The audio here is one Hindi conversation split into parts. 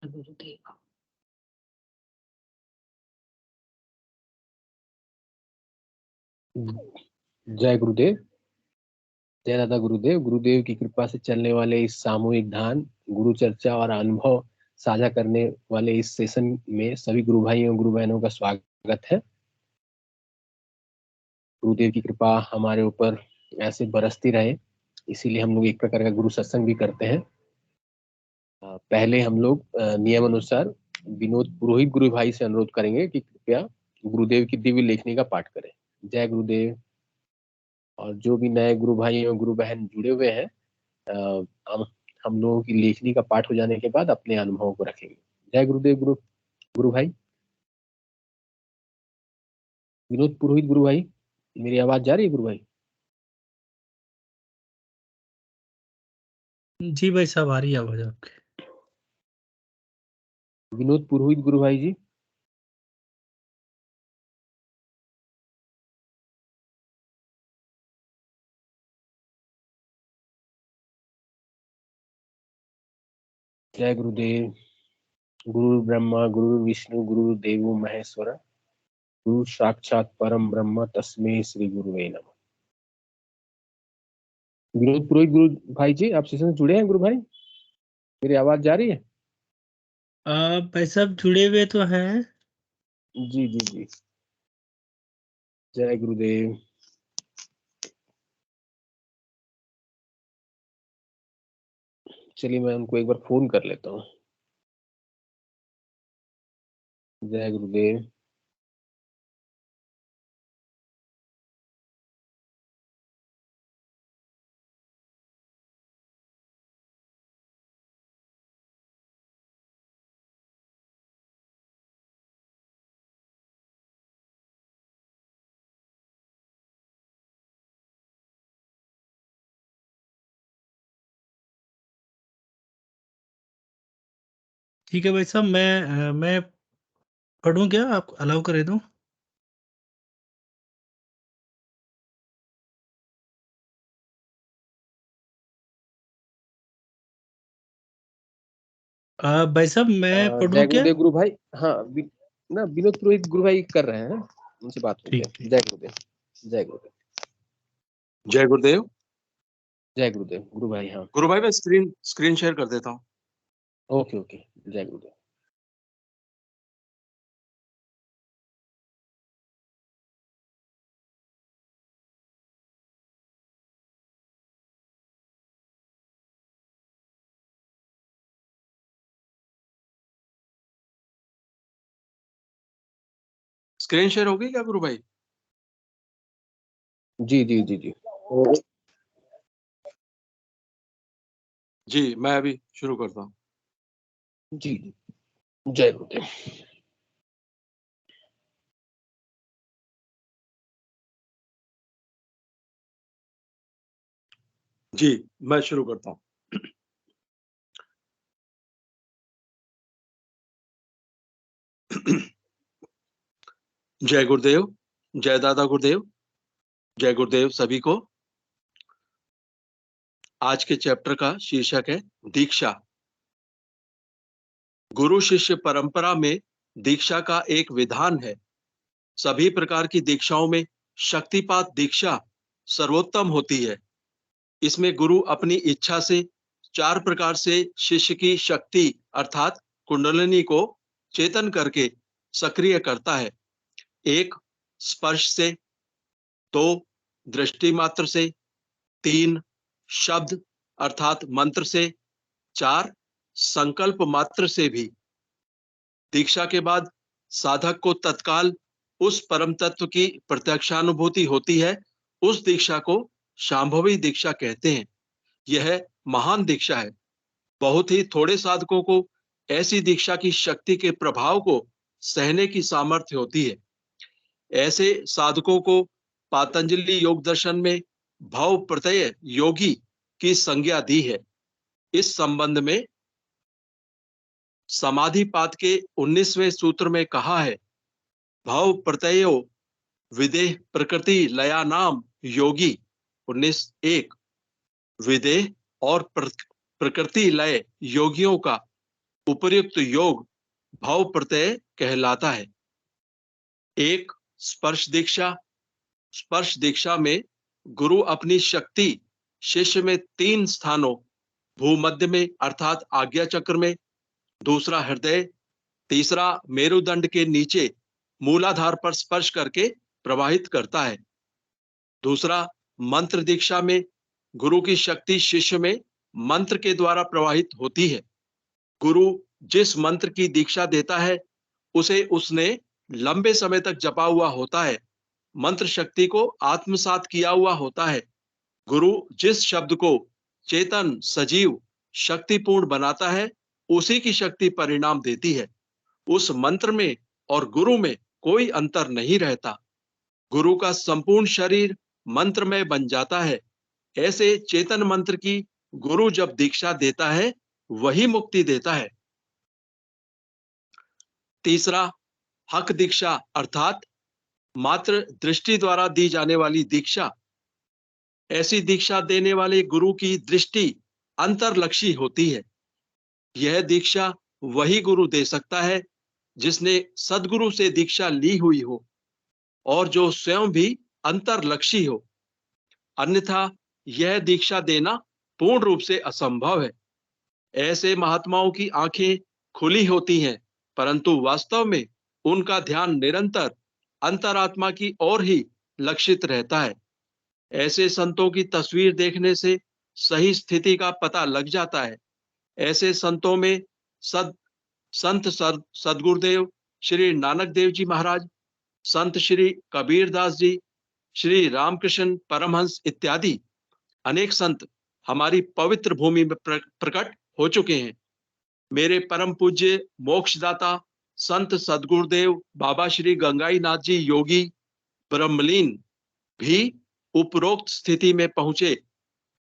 गुरुदेव। जय गुरुदेव। जय दादा गुरुदेव। गुरुदेव की कृपा से चलने वाले इस सामूहिक ध्यान, गुरु चर्चा और अनुभव साझा करने वाले इस सेशन में सभी गुरु भाइयों और गुरु बहनों का स्वागत है। गुरुदेव की कृपा हमारे ऊपर ऐसे बरसती रहे, इसीलिए हम लोग एक प्रकार का गुरु सत्संग भी करते हैं। पहले हम लोग नियम अनुसार विनोद पुरोहित गुरु भाई से अनुरोध करेंगे कि कृपया गुरुदेव की दिव्य लेखनी का पाठ करें। जय गुरुदेव। और जो भी नए गुरु भाई और गुरु बहन जुड़े हुए हैं, हम लोगों की लेखनी का पाठ हो जाने के बाद अपने अनुभवों को रखेंगे। जय गुरुदेव। गुरु गुरु भाई विनोद पुरोहित गुरु भाई, मेरी आवाज जा रही है गुरु भाई? जी भाई साहब, आ रही है आवाज आपकी। विनोद पुरोहित गुरु भाई जी। जय गुरुदेव। गुरु ब्रह्मा गुरु विष्णु गुरु देवो महेश्वर, गुरु साक्षात परम ब्रह्म तस्मै श्री गुरुवे नमः। विनोद पुरोहित गुरु भाई जी, आप सेशन से जुड़े हैं गुरु भाई? मेरी आवाज जा रही है? भाई साहब जुड़े हुए तो हैं। जी जी जी। जय गुरुदेव। चलिए मैं उनको एक बार फोन कर लेता हूँ। जय गुरुदेव। ठीक है भाई साहब, मैं पढ़ूं क्या? आप अलाउ करे दूं? भाई साहब मैं पढ़ूं जय क्या? गुरुदेव गुरु भाई। हाँ ना, विनोद पुरोहित गुरु भाई कर रहे हैं, उनसे बात होती ठीक है। ठीक। जय गुरुदेव। जय गुरुदेव। जय गुरुदेव। जय गुरुदेव गुरु भाई। हाँ गुरु भाई मैं स्क्रीन शेयर कर देता हूँ। Okay okay. जय गुरुदेव। स्क्रीन शेयर हो गई क्या गुरु भाई? जी जी जी जी। जी मैं अभी शुरू करता हूँ। जी जी। जय गुरुदेव। जी मैं शुरू करता हूँ। जय गुरुदेव। जय दादा गुरुदेव। जय गुरुदेव सभी को। आज के चैप्टर का शीर्षक है दीक्षा। गुरु शिष्य परंपरा में दीक्षा का एक विधान है। सभी प्रकार की दीक्षाओं में शक्तिपात दीक्षा सर्वोत्तम होती है। इसमें गुरु अपनी इच्छा से 4 प्रकार से शिष्य की शक्ति अर्थात कुंडलिनी को चेतन करके सक्रिय करता है। 1 स्पर्श से, 2 दृष्टि मात्र से, 3 शब्द अर्थात मंत्र से, 4 संकल्प मात्र से भी। दीक्षा के बाद साधक को तत्काल उस परम तत्व की प्रत्यक्षानुभूति होती है। उस दीक्षा को शांभवी दीक्षा कहते हैं। यह महान दीक्षा है। बहुत ही थोड़े साधकों को ऐसी दीक्षा की शक्ति के प्रभाव को सहने की सामर्थ्य होती है। ऐसे साधकों को पातंजलि योग दर्शन में भव प्रत्यय योगी की संज्ञा दी है। इस संबंध में समाधिपाद के 19वें सूत्र में कहा है, भव प्रत्ययो विदेह प्रकृति लया नाम योगी। 19:1 विदेह और प्रकृति लय योगियों का उपर्युक्त योग भाव प्रत्यय कहलाता है। एक स्पर्श दीक्षा। स्पर्श दीक्षा में गुरु अपनी शक्ति शिष्य में 3 स्थानों, भूमध्य में अर्थात आज्ञा चक्र में, दूसरा हृदय, तीसरा मेरुदंड के नीचे मूलाधार पर स्पर्श करके प्रवाहित करता है। दूसरा मंत्र दीक्षा में गुरु की शक्ति शिष्य में मंत्र के द्वारा प्रवाहित होती है। गुरु जिस मंत्र की दीक्षा देता है उसे उसने लंबे समय तक जपा हुआ होता है, मंत्र शक्ति को आत्मसात किया हुआ होता है। गुरु जिस शब्द को चेतन, सजीव, शक्तिपूर्ण बनाता है उसी की शक्ति परिणाम देती है। उस मंत्र में और गुरु में कोई अंतर नहीं रहता। गुरु का संपूर्ण शरीर मंत्र में बन जाता है। ऐसे चेतन मंत्र की गुरु जब दीक्षा देता है वही मुक्ति देता है। तीसरा हक दीक्षा अर्थात मात्र दृष्टि द्वारा दी जाने वाली दीक्षा। ऐसी दीक्षा देने वाले गुरु की दृष्टि अंतर्लक्षी होती है। यह दीक्षा वही गुरु दे सकता है जिसने सद्गुरु से दीक्षा ली हुई हो और जो स्वयं भी अंतर्लक्षी हो, अन्यथा यह दीक्षा देना पूर्ण रूप से असंभव है। ऐसे महात्माओं की आंखें खुली होती हैं, परंतु वास्तव में उनका ध्यान निरंतर अंतरात्मा की ओर ही लक्षित रहता है। ऐसे संतों की तस्वीर देखने से सही स्थिति का पता लग जाता है। ऐसे संतों में संत सदगुरुदेव श्री नानक देव जी महाराज, संत श्री कबीर दास जी, श्री रामकृष्ण परमहंस इत्यादि अनेक संत हमारी पवित्र भूमि में प्रकट हो चुके हैं। मेरे परम पूज्य मोक्षदाता संत सदगुरुदेव बाबा श्री गंगाई नाथ जी योगी ब्रह्मलीन भी उपरोक्त स्थिति में पहुंचे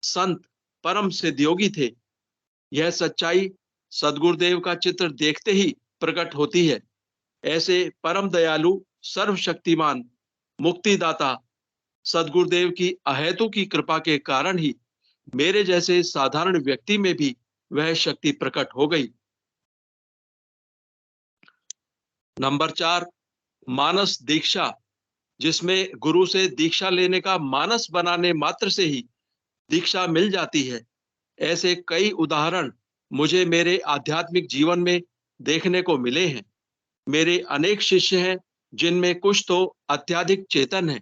संत परम सिद्धयोगी थे। यह सच्चाई सदगुरुदेव का चित्र देखते ही प्रकट होती है। ऐसे परम दयालु, सर्वशक्तिमान, मुक्तिदाता सदगुरुदेव की अहेतु की कृपा के कारण ही मेरे जैसे साधारण व्यक्ति में भी वह शक्ति प्रकट हो गई। नंबर 4 मानस दीक्षा, जिसमें गुरु से दीक्षा लेने का मानस बनाने मात्र से ही दीक्षा मिल जाती है। ऐसे कई उदाहरण मुझे मेरे आध्यात्मिक जीवन में देखने को मिले हैं। मेरे अनेक शिष्य हैं जिनमें कुछ तो अत्यधिक चेतन हैं।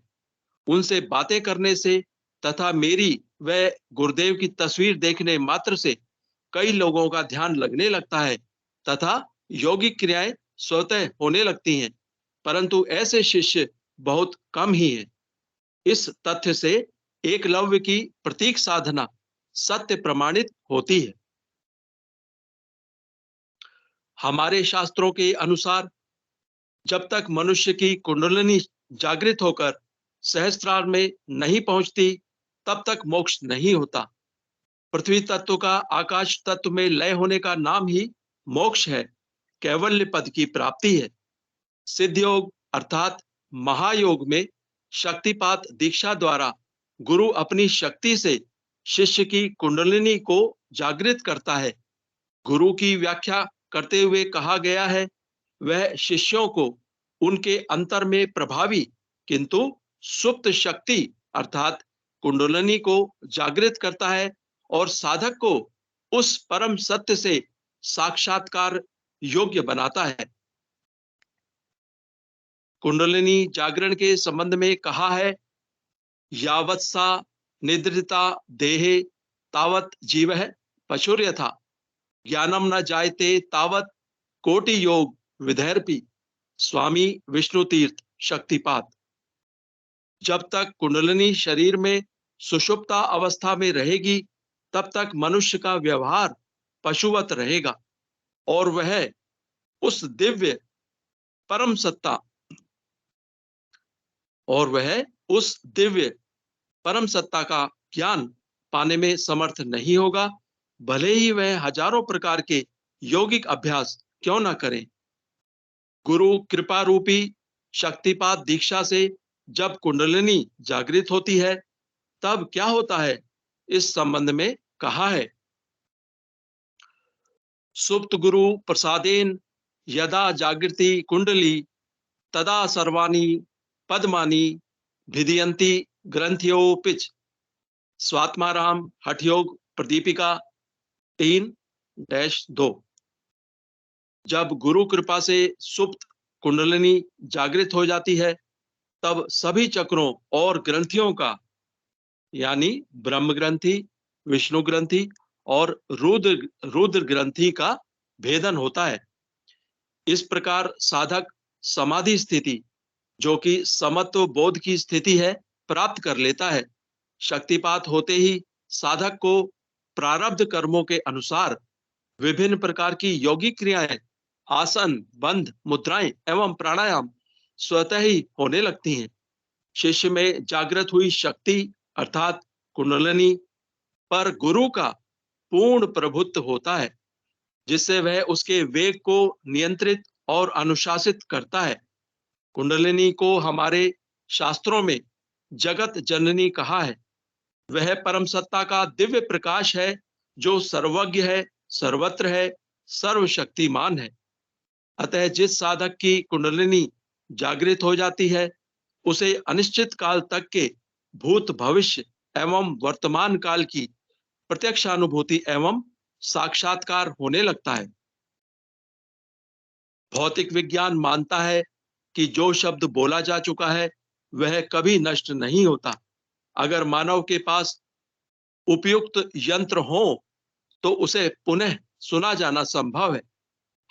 उनसे बातें करने से तथा मेरी व गुरुदेव की तस्वीर देखने मात्र से कई लोगों का ध्यान लगने लगता है तथा यौगिक क्रियाएं स्वतः होने लगती हैं, परंतु ऐसे शिष्य बहुत कम ही हैं। इस तथ्य से एकलव्य की प्रतीक साधना सत्य प्रमाणित होती है। हमारे शास्त्रों के अनुसार जब तक मनुष्य की कुंडलिनी जागृत होकर सहस्त्रार में नहीं पहुंचती तब तक मोक्ष नहीं होता। पृथ्वी तत्व का आकाश तत्व में लय होने का नाम ही मोक्ष है, कैवल्य पद की प्राप्ति है। सिद्ध योग अर्थात महायोग में शक्तिपात दीक्षा द्वारा गुरु अपनी शक्ति से शिष्य की कुंडलिनी को जागृत करता है। गुरु की व्याख्या करते हुए कहा गया है, वह शिष्यों को उनके अंतर में प्रभावी किंतु सुप्त शक्ति अर्थात कुंडलिनी को जागृत करता है और साधक को उस परम सत्य से साक्षात्कार योग्य बनाता है। कुंडलिनी जागरण के संबंध में कहा है, यावत् सा निद्रिता देहे तावत् जीवः पशुर्यथा ज्ञानम न जायते तावत् कोटि योग विधैर्पि। स्वामी विष्णु तीर्थ शक्तिपात। जब तक कुंडलिनी शरीर में सुषुप्ता अवस्था में रहेगी तब तक मनुष्य का व्यवहार पशुवत रहेगा और वह उस दिव्य परम सत्ता का ज्ञान पाने में समर्थ नहीं होगा, भले ही वह हजारों प्रकार के यौगिक अभ्यास क्यों न करें। गुरु कृपा रूपी शक्तिपात दीक्षा से जब कुंडलिनी जागृत होती है तब क्या होता है, इस संबंध में कहा है, सुप्त गुरु प्रसादेन यदा जागृति कुंडली तदा सर्वाणी पद्मानी भिदयंती ग्रंथियोपिच। स्वात्माराम हठयोग प्रदीपिका 3-2। जब गुरु कृपा से सुप्त कुंडलिनी जागृत हो जाती है तब सभी चक्रों और ग्रंथियों का यानी ब्रह्म ग्रंथि, विष्णु ग्रंथि और रुद्र ग्रंथि का भेदन होता है। इस प्रकार साधक समाधि स्थिति, जो कि समत्व बोध की स्थिति है, प्राप्त कर लेता है। शक्तिपात होते ही साधक को प्रारब्ध कर्मों के अनुसार विभिन्न प्रकार की योगिक क्रियाएं, आसन, बंध, मुद्राएं एवं प्राणायाम स्वतः ही होने लगती हैं। शिष्य में जागृत हुई शक्ति अर्थात कुंडलिनी पर गुरु का पूर्ण प्रभुत्व होता है, जिससे वह उसके वेग को नियंत्रित और अनुशासित करता है। कुंडलिनी को हमारे शास्त्रों में जगत जननी कहा है। वह परम सत्ता का दिव्य प्रकाश है जो सर्वज्ञ है, सर्वत्र है, सर्वशक्तिमान है। अतः जिस साधक की कुंडलिनी जागृत हो जाती है उसे अनिश्चित काल तक के भूत भविष्य एवं वर्तमान काल की प्रत्यक्षानुभूति एवं साक्षात्कार होने लगता है। भौतिक विज्ञान मानता है कि जो शब्द बोला जा चुका है वह कभी नष्ट नहीं होता। अगर मानव के पास उपयुक्त यंत्र हो तो उसे पुनः सुना जाना संभव है।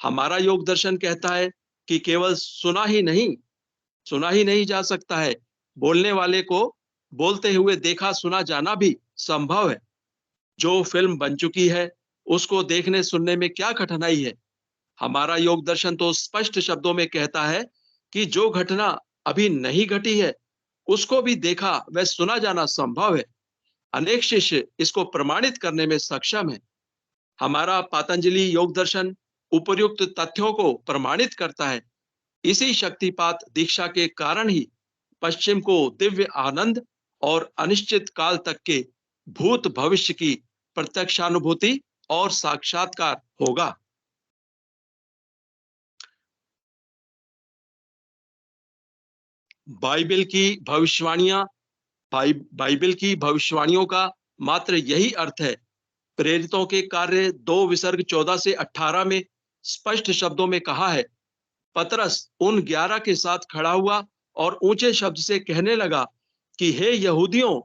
हमारा योग दर्शन कहता है कि केवल सुना ही नहीं जा सकता है, बोलने वाले को बोलते हुए देखा सुना जाना भी संभव है। जो फिल्म बन चुकी है उसको देखने सुनने में क्या कठिनाई है। हमारा योग दर्शन तो स्पष्ट शब्दों में कहता है कि जो घटना अभी नहीं घटी है उसको भी देखा व सुना जाना संभव है। अनेक शिष्य इसको प्रमाणित करने में सक्षम है। हमारा पातंजलि योग दर्शन उपर्युक्त तथ्यों को प्रमाणित करता है। इसी शक्तिपात दीक्षा के कारण ही पश्चिम को दिव्य आनंद और अनिश्चित काल तक के भूत भविष्य की प्रत्यक्षानुभूति और साक्षात्कार होगा। बाइबल की भविष्यवाणियों का मात्र यही अर्थ है। प्रेरितों के कार्य 2 विसर्ग 14 से 18 में स्पष्ट शब्दों में कहा है। पतरस उन 11 के साथ खड़ा हुआ और ऊंचे शब्द से कहने लगा कि हे यहूदियों,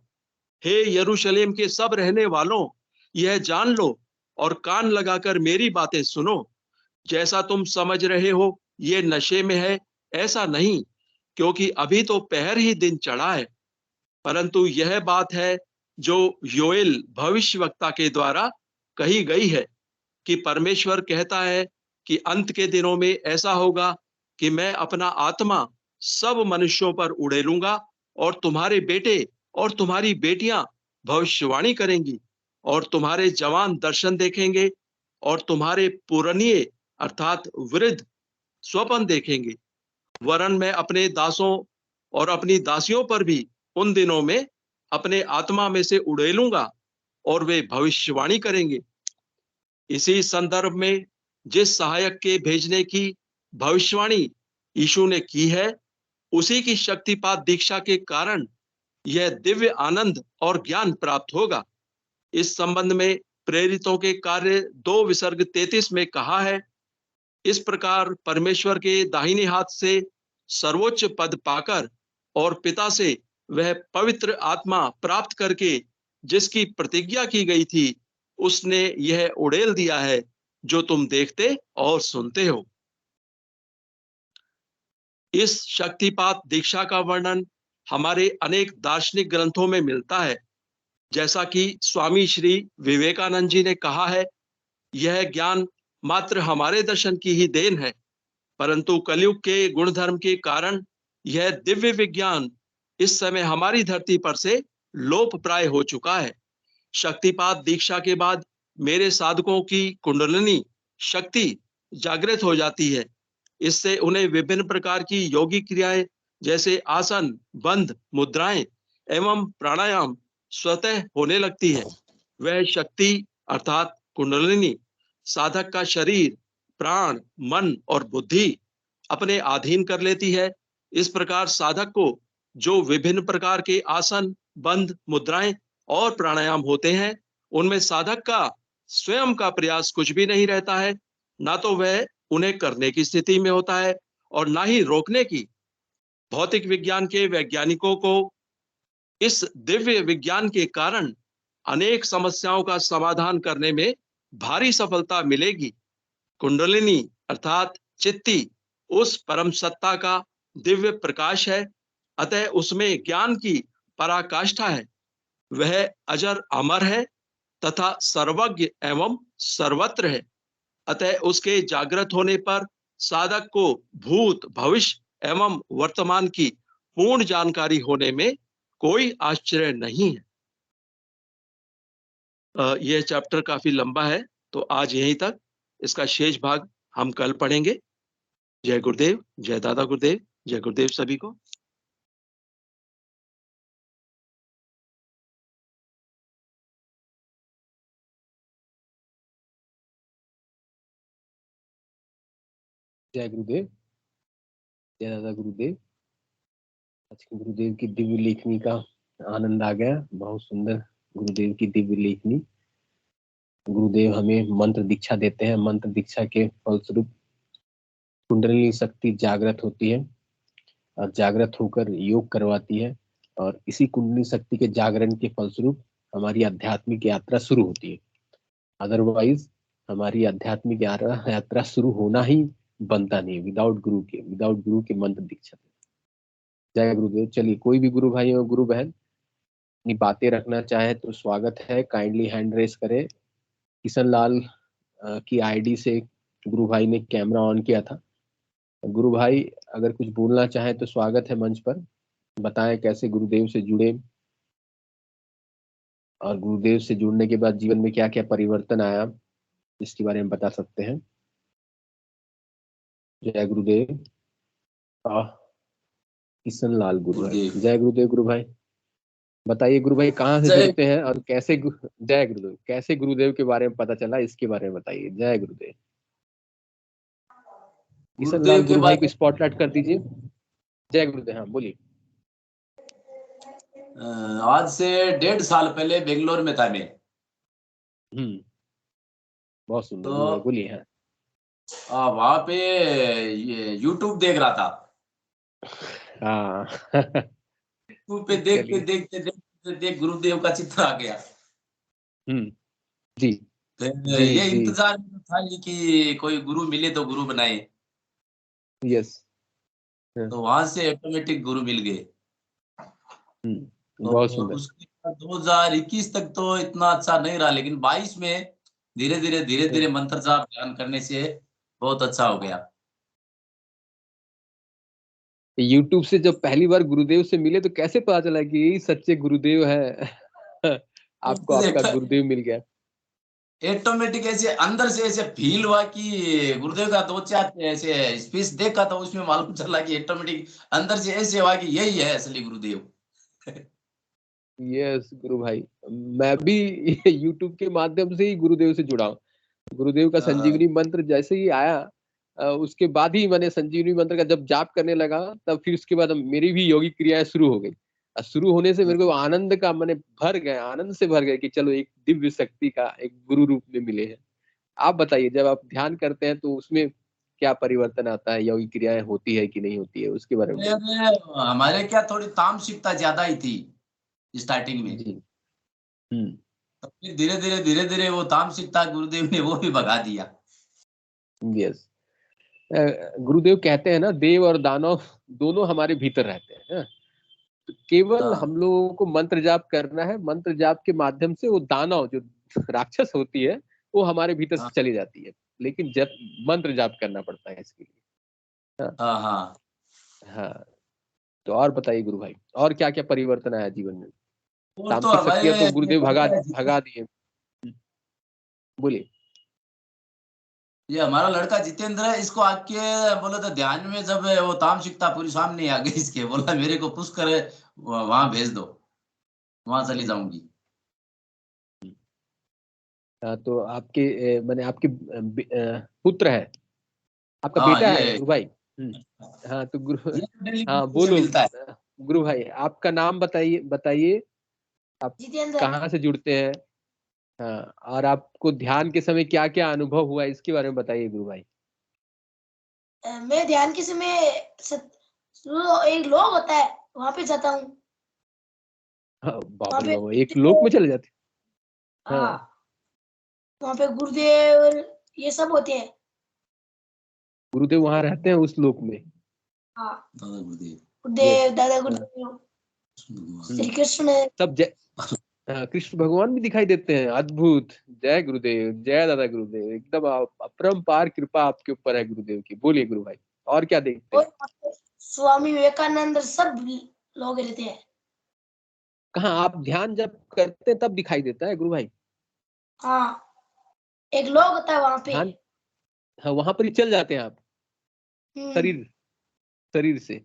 हे यरूशलेम के सब रहने वालों, यह जान लो और कान लगाकर मेरी बातें सुनो। जैसा तुम समझ रहे हो ये नशे में है, ऐसा नहीं, क्योंकि अभी तो पहर ही दिन चढ़ा है। परंतु यह बात है जो योएल भविष्यवक्ता के द्वारा कही गई है कि परमेश्वर कहता है कि अंत के दिनों में ऐसा होगा कि मैं अपना आत्मा सब मनुष्यों पर उड़ेलूंगा और तुम्हारे बेटे और तुम्हारी बेटियां भविष्यवाणी करेंगी और तुम्हारे जवान दर्शन देखेंगे और तुम्हारे पुरनिये अर्थात वृद्ध स्वप्न देखेंगे। वरन मैं अपने दासों और अपनी दासियों पर भी उन दिनों में अपने आत्मा में से उड़ेलूंगा और वे भविष्यवाणी करेंगे। इसी संदर्भ में जिस सहायक के भेजने की भविष्यवाणी यीशु ने की है उसी की शक्तिपात दीक्षा के कारण यह दिव्य आनंद और ज्ञान प्राप्त होगा। इस संबंध में प्रेरितों के कार्य 2 विसर्ग 33 में कहा है, इस प्रकार परमेश्वर के दाहिने हाथ से सर्वोच्च पद पाकर और पिता से वह पवित्र आत्मा प्राप्त करके जिसकी प्रतिज्ञा की गई थी उसने यह उड़ेल दिया है जो तुम देखते और सुनते हो। इस शक्तिपात दीक्षा का वर्णन हमारे अनेक दार्शनिक ग्रंथों में मिलता है। जैसा कि स्वामी श्री विवेकानंद जी ने कहा है, यह ज्ञान मात्र हमारे दर्शन की ही देन है, परंतु कलयुग के गुणधर्म के कारण यह दिव्य विज्ञान इस समय हमारी धरती पर से लोप प्राय हो चुका है। शक्तिपात दीक्षा के बाद मेरे साधकों की कुंडलिनी शक्ति जागृत हो जाती है। इससे उन्हें विभिन्न प्रकार की योगिक क्रियाएं जैसे आसन, बंध, मुद्राएं एवं प्राणायाम स्वतः होने लगती है। वह शक्ति अर्थात कुंडलिनी साधक का शरीर, प्राण, मन और बुद्धि अपने अधीन कर लेती है। इस प्रकार साधक को जो विभिन्न प्रकार के आसन, बंध, मुद्राएं और प्राणायाम होते हैं, उनमें साधक का स्वयं का प्रयास कुछ भी नहीं रहता है। ना तो वह उन्हें करने की स्थिति में होता है और ना ही रोकने की। भौतिक विज्ञान के वैज्ञानिकों को इस दिव्य विज्ञान के कारण अनेक समस्याओं का समाधान करने में भारी सफलता मिलेगी। कुंडलिनी अर्थात चित्ती उस परम सत्ता का दिव्य प्रकाश है, अतः उसमें ज्ञान की पराकाष्ठा है। वह अजर अमर है तथा सर्वज्ञ एवं सर्वत्र है, अतः उसके जागृत होने पर साधक को भूत, भविष्य एवं वर्तमान की पूर्ण जानकारी होने में कोई आश्चर्य नहीं है। यह चैप्टर काफी लंबा है, तो आज यहीं तक। इसका शेष भाग हम कल पढ़ेंगे। जय गुरुदेव, जय दादा गुरुदेव, जय गुरुदेव सभी को। जय गुरुदेव, जय दादा गुरुदेव। आज के गुरुदेव की दिव्य लेखनी का आनंद आ गया। बहुत सुंदर गुरुदेव की दिव्य लेखनी। गुरुदेव हमें मंत्र दीक्षा देते हैं। मंत्र दीक्षा के फलस्वरूप कुंडलिनी शक्ति जागृत होती है और जागृत होकर योग करवाती है, और इसी कुंडलिनी शक्ति के जागरण के फलस्वरूप हमारी आध्यात्मिक यात्रा शुरू होती है। अदरवाइज हमारी आध्यात्मिक यात्रा शुरू होना ही बनता नहीं विदाउट गुरु के मंत्र दीक्षा। जय गुरुदेव। चलिए, कोई भी गुरु भाई और गुरु बहन अपनी बातें रखना चाहे तो स्वागत है। काइंडली हैंड रेस करें। किशन लाल की आईडी से गुरु भाई ने कैमरा ऑन किया था। गुरु भाई अगर कुछ बोलना चाहे तो स्वागत है मंच पर। बताएं कैसे गुरुदेव से जुड़े और गुरुदेव से जुड़ने के बाद जीवन में क्या क्या परिवर्तन आया, इसके बारे में बता सकते हैं। जय गुरुदेव। किशन लाल गुरु भाई, जय गुरुदेव। गुरु भाई बताइए, गुरु भाई कहाँ से जुड़ते हैं और कैसे जय गुरुदेव, कैसे गुरुदेव के बारे में पता चला, इसके बारे में बताइए। जय गुरुदेव। किशन लाल गुरु भाई को स्पॉटलाइट कर दीजिए। जय गुरुदेव। हाँ बोलिए। आज से 1.5 साल पहले बेंगलोर में था मैं। बहुत सुंदर। तो बोलिए। हाँ वहां पे ये यूट्यूब देख रहा था। हाँ यूट्यूब पे देखते देखते देखते देख गुरुदेव का चित्र आ गया। जी तो ये इंतजार में था कि कोई गुरु मिले तो गुरु बनाए। यस। तो वहां से ऑटोमेटिक गुरु मिल गए। बहुत सुंदर। उसके बाद 2021 तक तो इतना अच्छा नहीं रहा, लेकिन 22 में धीरे धीरे मंत्र जाप ध्यान करने से बहुत अच्छा हो गया। YouTube से जब पहली बार गुरुदेव से मिले तो कैसे पता चला कि यही सच्चे गुरुदेव है? आपको आपका गुरुदेव मिल गया। ऑटोमेटिक ऐसे अंदर से ऐसे फील हुआ कि गुरुदेव का 2-4 ऐसे स्पीच देखा तो उसमें मालूम चला कि ऑटोमेटिक अंदर से ऐसे हुआ कि यही है असली गुरुदेव। यस गुरु भाई, मैं भी YouTube के माध्यम से ही गुरुदेव से जुड़ा हूँ। गुरुदेव का संजीवनी मंत्र जैसे ही आया, उसके बाद ही मैंने संजीवनी मंत्र का जब जाप करने लगा, तब फिर उसके बाद मेरी भी योगिक क्रियाएं शुरू हो गई। शुरू होने से मेरे को आनंद का मैंने आनंद से भर गए कि चलो एक दिव्य शक्ति का एक गुरु रूप में मिले हैं। आप बताइए, जब आप ध्यान करते हैं तो उसमें क्या परिवर्तन आता है, योगिक क्रियाएं होती है कि नहीं होती है, उसके बारे में। हमारे क्या थोड़ी तामसिकता ज्यादा ही थी स्टार्टिंग में जी। तो फिर धीरे धीरे वो तामसिकता गुरुदेव ने वो भी भगा दिया। यस। गुरुदेव कहते हैं ना, देव और दानव दोनों हमारे भीतर रहते हैं। तो केवल हम लोगों को मंत्र जाप करना है। मंत्र जाप के माध्यम से वो दानव जो राक्षस होती है वो हमारे भीतर से चली जाती है, लेकिन जब मंत्र जाप करना पड़ता है इसके लिए। हाँ। तो और बताइए गुरु भाई, और क्या क्या परिवर्तन आया जीवन में? तामसिक शक्तियां तो गुरुदेव भगा दिए। बोलिए। ये हमारा लड़का जितेंद्र है, इसको आके बोला था ध्यान में, जब वो तामसिकता पूरी सामने आ गई इसके, बोला मेरे को पुश कर वहां भेज दो, वहां चली जाऊंगी। तो आपके माने आपके पुत्र है, आपका हाँ बेटा है ये गुरु भाई। हाँ तो गुरु, डेली हाँ से बोलो मिलता है। गुरु भाई, आपका नाम बताइए बताइए, आप जितेंद्र। कहाँ से जुड़ते हैं? हाँ, और आपको ध्यान के समय क्या क्या अनुभव हुआ इसके बारे में बताइए गुरु भाई। मैं ध्यान के समय एक लोग होता है वहां पे जाता हूँ। हाँ, बाप वहां रे पे बाबा, एक लोक में चले जाते। हाँ, हाँ वहां पे गुरुदेव और ये सब होते हैं। गुरुदेव वहां रहते हैं उस लोक में। हाँ दादा गुरुदेव, गुरुदेव, दादा हाँ, गुरुदेव, श्री हम्म, कृष्ण। सब हाँ, कृष्ण भगवान भी दिखाई देते हैं। अद्भुत, जय गुरुदेव, जय दादा गुरुदेव, एकदम अपरंपार कृपा आपके ऊपर है गुरुदेव की। बोलिए गुरु भाई, और क्या देखते और हैं? वहाँ पे स्वामी विवेकानंद सब लोग रहते हैं। कहाँ आप ध्यान जब करते हैं तब दिखाई देता है गुरु भाई? हाँ एक लोग होता है वहां पे। ध्यान, हाँ वहां पर ही चल जाते हैं आप शरीर शरीर से।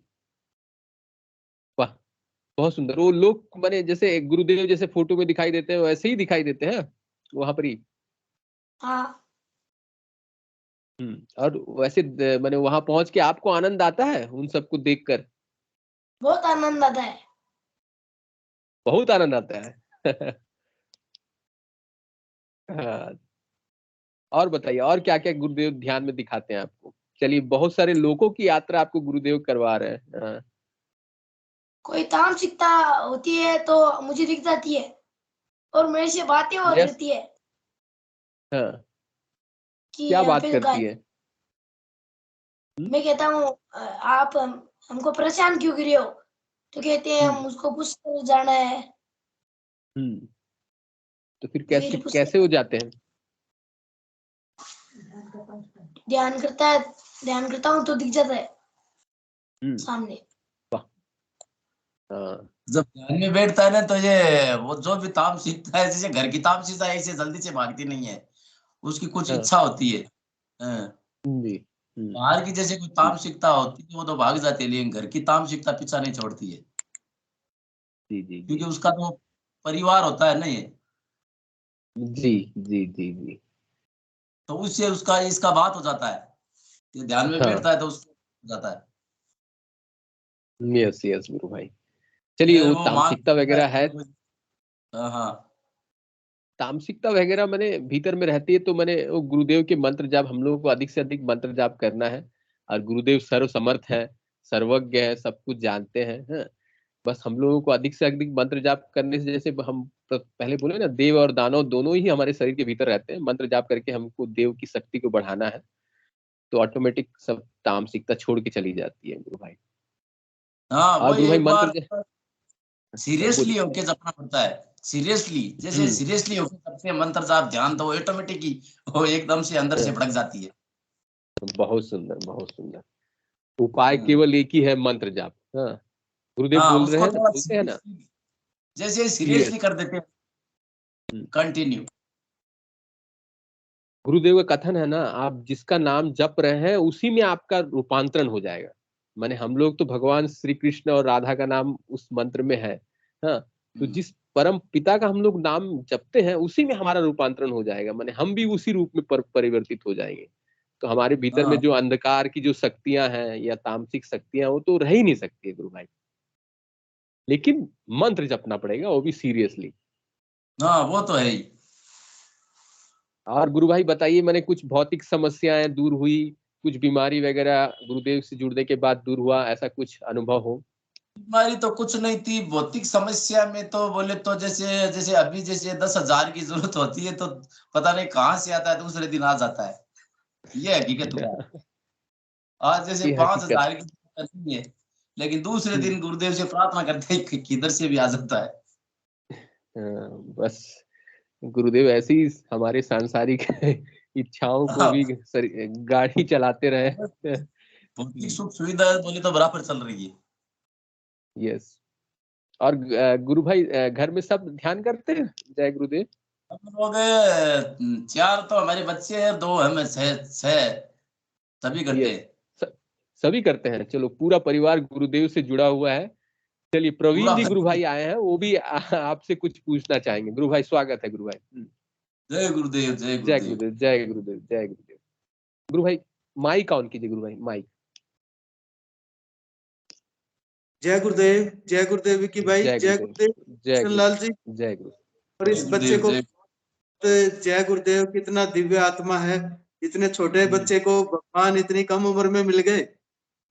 वाह, बहुत सुंदर। वो लोग माने जैसे गुरुदेव जैसे फोटो में दिखाई देते हैं वैसे ही दिखाई देते हैं वहां पर ही। हाँ और वैसे माने वहां पहुंच के आपको आनंद आता है उन सबको देखकर? बहुत आनंद आता है। बहुत आनंद आता है। हाँ, और बताइए और क्या क्या गुरुदेव ध्यान में दिखाते हैं आपको? चलिए, बहुत सारे लोगों की यात्रा आपको गुरुदेव करवा रहे हैं। हाँ, कोई तामसिकता होती है तो मुझे दिख जाती है और मेरे से बातें हो यस, रहती है हाँ, कि क्या यहाँ बात पे करती है? मैं कहता हूँ आप हमको परेशान क्यों कर रहे हो? तो कहते हैं हम्म, हम उसको पुष्कर जाना है। हम्म, तो फिर कैसे फिर कैसे हो जाते हैं? ध्यान करता हूँ तो दिख जाता है सामने। हाँ, जब ध्यान में बैठता है ना तो ये वो जो भी ताम सीखता है, जैसे घर की ताम सीखता है, ऐसे जल्दी से भागती नहीं है, उसकी कुछ हाँ, इच्छा होती है। हाँ, जी, बाहर की जैसे कोई जी, ताम सीखता होती है वो तो भाग जाती है, लेकिन घर की ताम सीखता पीछा नहीं छोड़ती है, जी, जी, क्योंकि जी, उसका तो परिवार होता है ना ये। जी, जी, जी, जी, तो उससे उसका इसका बात हो जाता है, ये ध्यान में हाँ, बैठता है तो उसको हो जाता है। यस यस गुरु भाई। चलिए, फिर वो वो तामसिकता वगैरह है, हाँ हाँ तामसिकता वगैरह मैंने भीतर में रहती है, तो मैंने वो गुरुदेव के मंत्र जाप, हम लोगों को अधिक से अधिक मंत्र जाप करना है। और गुरुदेव सर्व समर्थ है, सर्वज्ञ है, सब कुछ जानते हैं, हाँ? बस हम लोगों को अधिक से अधिक मंत्र जाप करने से, जैसे हम पहले बोले ना, देव और दानव दोनों ही हमारे शरीर के भीतर रहते हैं। मंत्र जाप करके हमको देव की शक्ति को बढ़ाना है, तो ऑटोमेटिक सब तामसिकता छोड़ के चली जाती है गुरु भाई। हाँ, और वो गुरु भाई एक बार बोलिए। सीरियसली होके जपना पड़ता है। सीरियसली, जैसे हम्म, सीरियसली होके सबसे मंत्र जाप ध्यान, तो ऑटोमेटिक ही वो एकदम से अंदर से भड़क जाती है। बहुत सुंदर, बहुत सुंदर। उपाय हाँ केवल एक ही है, मंत्र जाप। हाँ, गुरुदेव हाँ, बोल रहे उसको हैं ना, थोड़ा बोलते हैं ना। सीरियसली, जैसे यस, सीरियसली कर देते हैं, कंटिन्यू। गुरुदेव का कथन है ना, आप जिसका नाम जप रहे हैं उसी में आपका रूपांतरण हो जाएगा। माने हम लोग तो भगवान श्री कृष्ण और राधा का नाम उस मंत्र में है। हाँ, तो जिस परम पिता का हम लोग नाम जपते हैं उसी में हमारा रूपांतरण हो जाएगा। माने हम भी उसी रूप में परिवर्तित हो जाएंगे। तो हमारे भीतर में हाँ जो अंधकार की जो शक्तियां हैं या तामसिक शक्तियां, वो तो रह ही नहीं सकती है गुरु भाई। लेकिन मंत्र जपना पड़ेगा, वो भी सीरियसली। हाँ, वो तो है ही। और गुरु भाई बताइए, मैंने कुछ भौतिक समस्याएं दूर हुई, कुछ बीमारी वगैरह गुरुदेव से जुड़ने के बाद दूर हुआ, ऐसा कुछ अनुभव हो? बीमारी तो कुछ नहीं थी, भौतिक समस्या में तो बोले तो जैसे जैसे अभी जैसे 10,000 की जरूरत होती है तो पता नहीं कहाँ से आता है, दूसरे दिन आ जाता है। ये हकीकत हुआ है। आज जैसे ये हकीकत। 5,000 की जरूरत नहीं है, लेकिन दूसरे हम्म, दिन गुरुदेव से प्रार्थना करते हैं कि किधर से भी आ जाता है। बस गुरुदेव ऐसी ही हमारे सांसारिक इच्छाओं को हाँ, भी गाड़ी चलाते रहे। भौतिक सुख सुविधा बोले तो बराबर चल रही है। यस। और गुरु भाई, घर में सब ध्यान करते हैं? जय गुरुदेव। हम लोग 4 तो हमारे बच्चे हैं, 2 हम 6 सभी करते यस, हैं। सभी करते हैं। चलो, पूरा परिवार गुरुदेव से जुड़ा हुआ है। चलिए, प्रवीण पूरा जी गुरु फैमिली। भाई आए हैं, वो भी आपसे कुछ पूछना चाहेंगे। गुरु भाई स्वागत है गुरु भाई। जय गुरुदेव, जय जय गुरुदेव। गुरुदेव, जय गुरुदेव, जय गुरुदेव। गुरु भाई माइक ऑन कीजिए, गुरु भाई माइक। जय गुरुदेव विकी भाई, जय जय गुरुदेव, गुरुदेव जय कृष्णलाल जी। जय गुरु। और इस बच्चे को जय गुरुदेव, कितना दिव्य आत्मा है। इतने छोटे बच्चे को भगवान इतनी कम उम्र में मिल गए।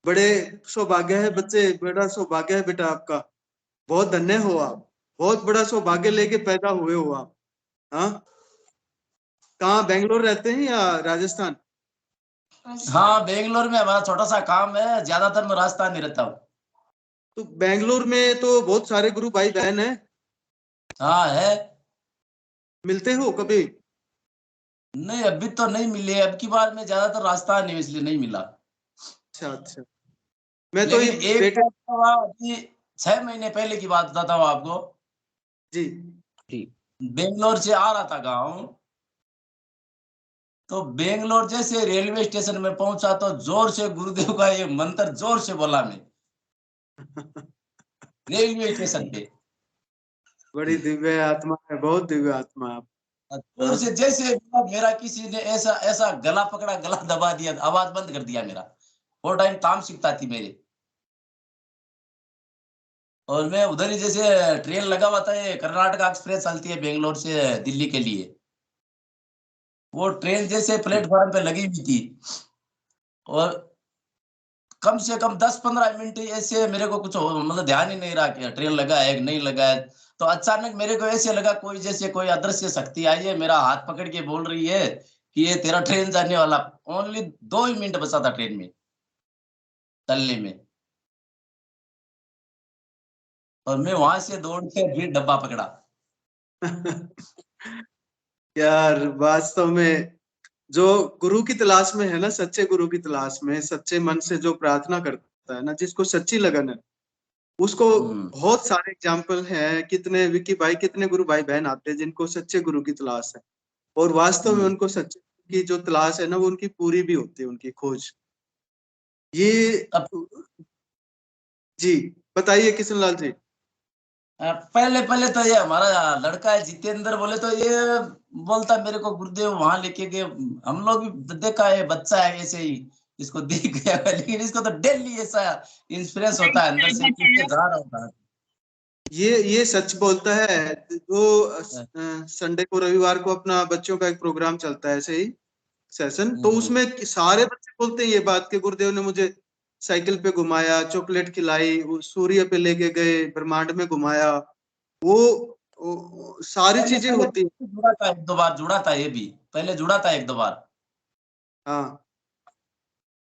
बड़े सौभाग्य है बच्चे, बड़ा सौभाग्य है बेटा आपका। बहुत धन्य हो आप, बहुत बड़ा सौभाग्य लेके पैदा हुए हो आप। हाँ, कहाँ बेंगलोर रहते हैं या राजस्थान? हाँ, बेंगलोर में हमारा छोटा सा काम है, ज्यादातर मैं राजस्थान में रहता हूँ। तो बेंगलोर में तो बहुत सारे गुरु भाई बहन है, हाँ है। मिलते हो कभी? नहीं, अभी तो नहीं मिले। अब की बार में ज्यादातर राजस्थान है, इसलिए नहीं मिला। अच्छा अच्छा। मैं तो लेकिन एक बेटे बात तो अभी 6 महीने पहले की बात बताता हूँ आपको। जी जी बेंगलोर से आ रहा था गाँव, तो बेंगलोर जैसे रेलवे स्टेशन में पहुंचा तो जोर से गुरुदेव का ये मंत्र जोर से बोला मैं, रेलवे स्टेशन पे। बड़ी दिव्य आत्मा है, बहुत दिव्य आत्मा आप। जोर से जैसे बोला, मेरा किसी ने ऐसा ऐसा गला पकड़ा, गला दबा दिया, आवाज बंद कर दिया मेरा। वो टाइम तामसिकता थी मेरे, और मैं उधर ही जैसे ट्रेन लगा हुआ था, ये कर्नाटका एक्सप्रेस चलती है बेंगलोर से दिल्ली के लिए। वो ट्रेन जैसे प्लेटफॉर्म पे लगी हुई थी, और कम से कम 10-15 मिनट ऐसे मेरे को कुछ मतलब ध्यान ही नहीं रहा कि ट्रेन लगा है कि नहीं लगा है। तो अचानक मेरे को ऐसे लगा कोई जैसे कोई अदृश्य शक्ति आई है, मेरा हाथ पकड़ के बोल रही है कि ये तेरा ट्रेन जाने वाला। ओनली 2 ही मिनट बचा था ट्रेन में चलने में, और मैं वहां से दौड़ के फिर डब्बा पकड़ा। यार वास्तव में जो गुरु की तलाश में है ना, सच्चे गुरु की तलाश में, सच्चे मन से जो प्रार्थना करता है ना, जिसको सच्ची लगन है, उसको बहुत सारे एग्जाम्पल हैं। कितने विकी भाई, कितने गुरु भाई बहन आते हैं जिनको सच्चे गुरु की तलाश है, और वास्तव में उनको सच्चे की जो तलाश है ना, वो उनकी पूरी भी होती है, उनकी खोज। ये जी बताइए किशन लाल जी। पहले पहले तो ये हमारा लड़का है जितेंद्र, बोले तो ये बोलता मेरे को गुरुदेव वहां लेके गए। हम लोग भी देखा है, बच्चा है ऐसे ही, इसको देख गया, लेकिन इसको तो डेली ऐसा इंस्पिरेंस होता है अंदर से कि जा रहा होता है। ये सच बोलता है। वो संडे को, रविवार को अपना बच्चों का एक प्रोग्राम चलता है ऐसे ही सेशन, तो उसमें सारे बच्चे बोलते हैं ये बात कि गुरुदेव ने मुझे साइकिल पे घुमाया, चॉकलेट खिलाई, वो सूर्य पे लेके गए, ब्रह्मांड में घुमाया। वो सारी पहले चीजें पहले होती है। जुड़ा था, 1-2 बार जुड़ा था, ये भी पहले जुड़ा था 1-2 बार। हाँ,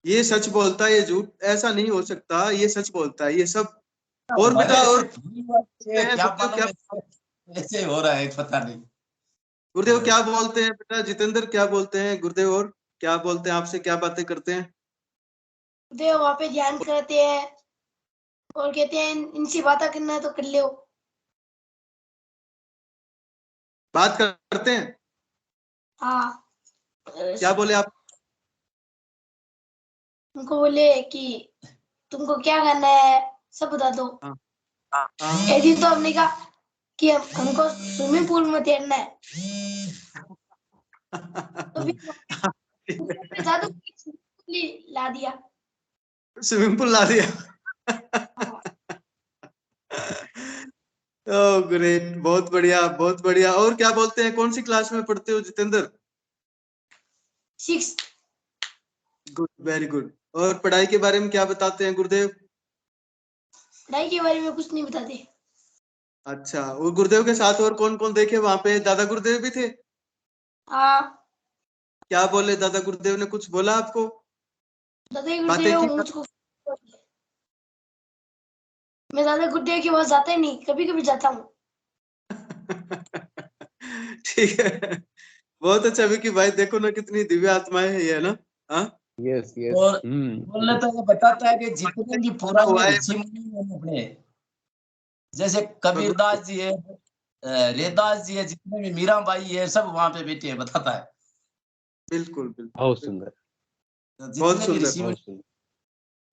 ये सच बोलता है, ये झूठ ऐसा नहीं हो सकता, ये सच बोलता है ये सब। और भले बेटा, से और क्या गुरुदेव मालूम क्या, है, ऐसे हो रहा है पता नहीं। गुरुदेव क्या बोलते हैं बेटा? जितेंद्र क्या बोलते हैं गुरुदेव, और क्या बोलते हैं आपसे, क्या बातें करते हैं? गुरुदेव वहां पे ध्यान करते हैं और कहते हैं इनसे बातें करना है तो कर लो। बात करते हैं? हाँ, क्या बोले आप? उनको बोले कि तुमको क्या करना है सब बता दो। एक दिन तो हमने कहा कि हमको स्विमिंग पूल में तैरना है, तो फिर जादू ला दिया। स्विमिंग पूल ला दिया। ओह ग्रेट, बहुत बढ़िया बहुत बढ़िया। और क्या बोलते हैं? कौन सी क्लास में पढ़ते हो Jitendra? 6th। Good, very good. और पढ़ाई के बारे में क्या बताते हैं गुरुदेव? पढ़ाई के बारे में कुछ नहीं बताते। अच्छा, और गुरुदेव के साथ और कौन कौन देखे वहां पे? दादा गुरुदेव भी थे? हाँ, क्या बोले दादा गुरुदेव ने? कुछ बोला आपको? दादा बातें गुरुदेव की? मुझको, मैं दादा गुरुदेव के पास जाता ही नहीं, कभी कभी जाता हूँ। ठीक है, बहुत अच्छा विकी भाई। देखो ना कितनी दिव्य आत्माएं है ये, ना? हाँ, यस यस। और बोलने तो ये बताता है कि जितने भी पुराने ऋषि मुनि हैं अपने, जैसे कबीरदास जी है, रेदास जी है, जितने भी मीराबाई है, सब वहां पे बैठे हैं, बताता है। बिल्कुल बिल्कुल, बहुत सुंदर, बहुत जितने भी सुंदर। ऋषि बहुत मुनि सुंदर।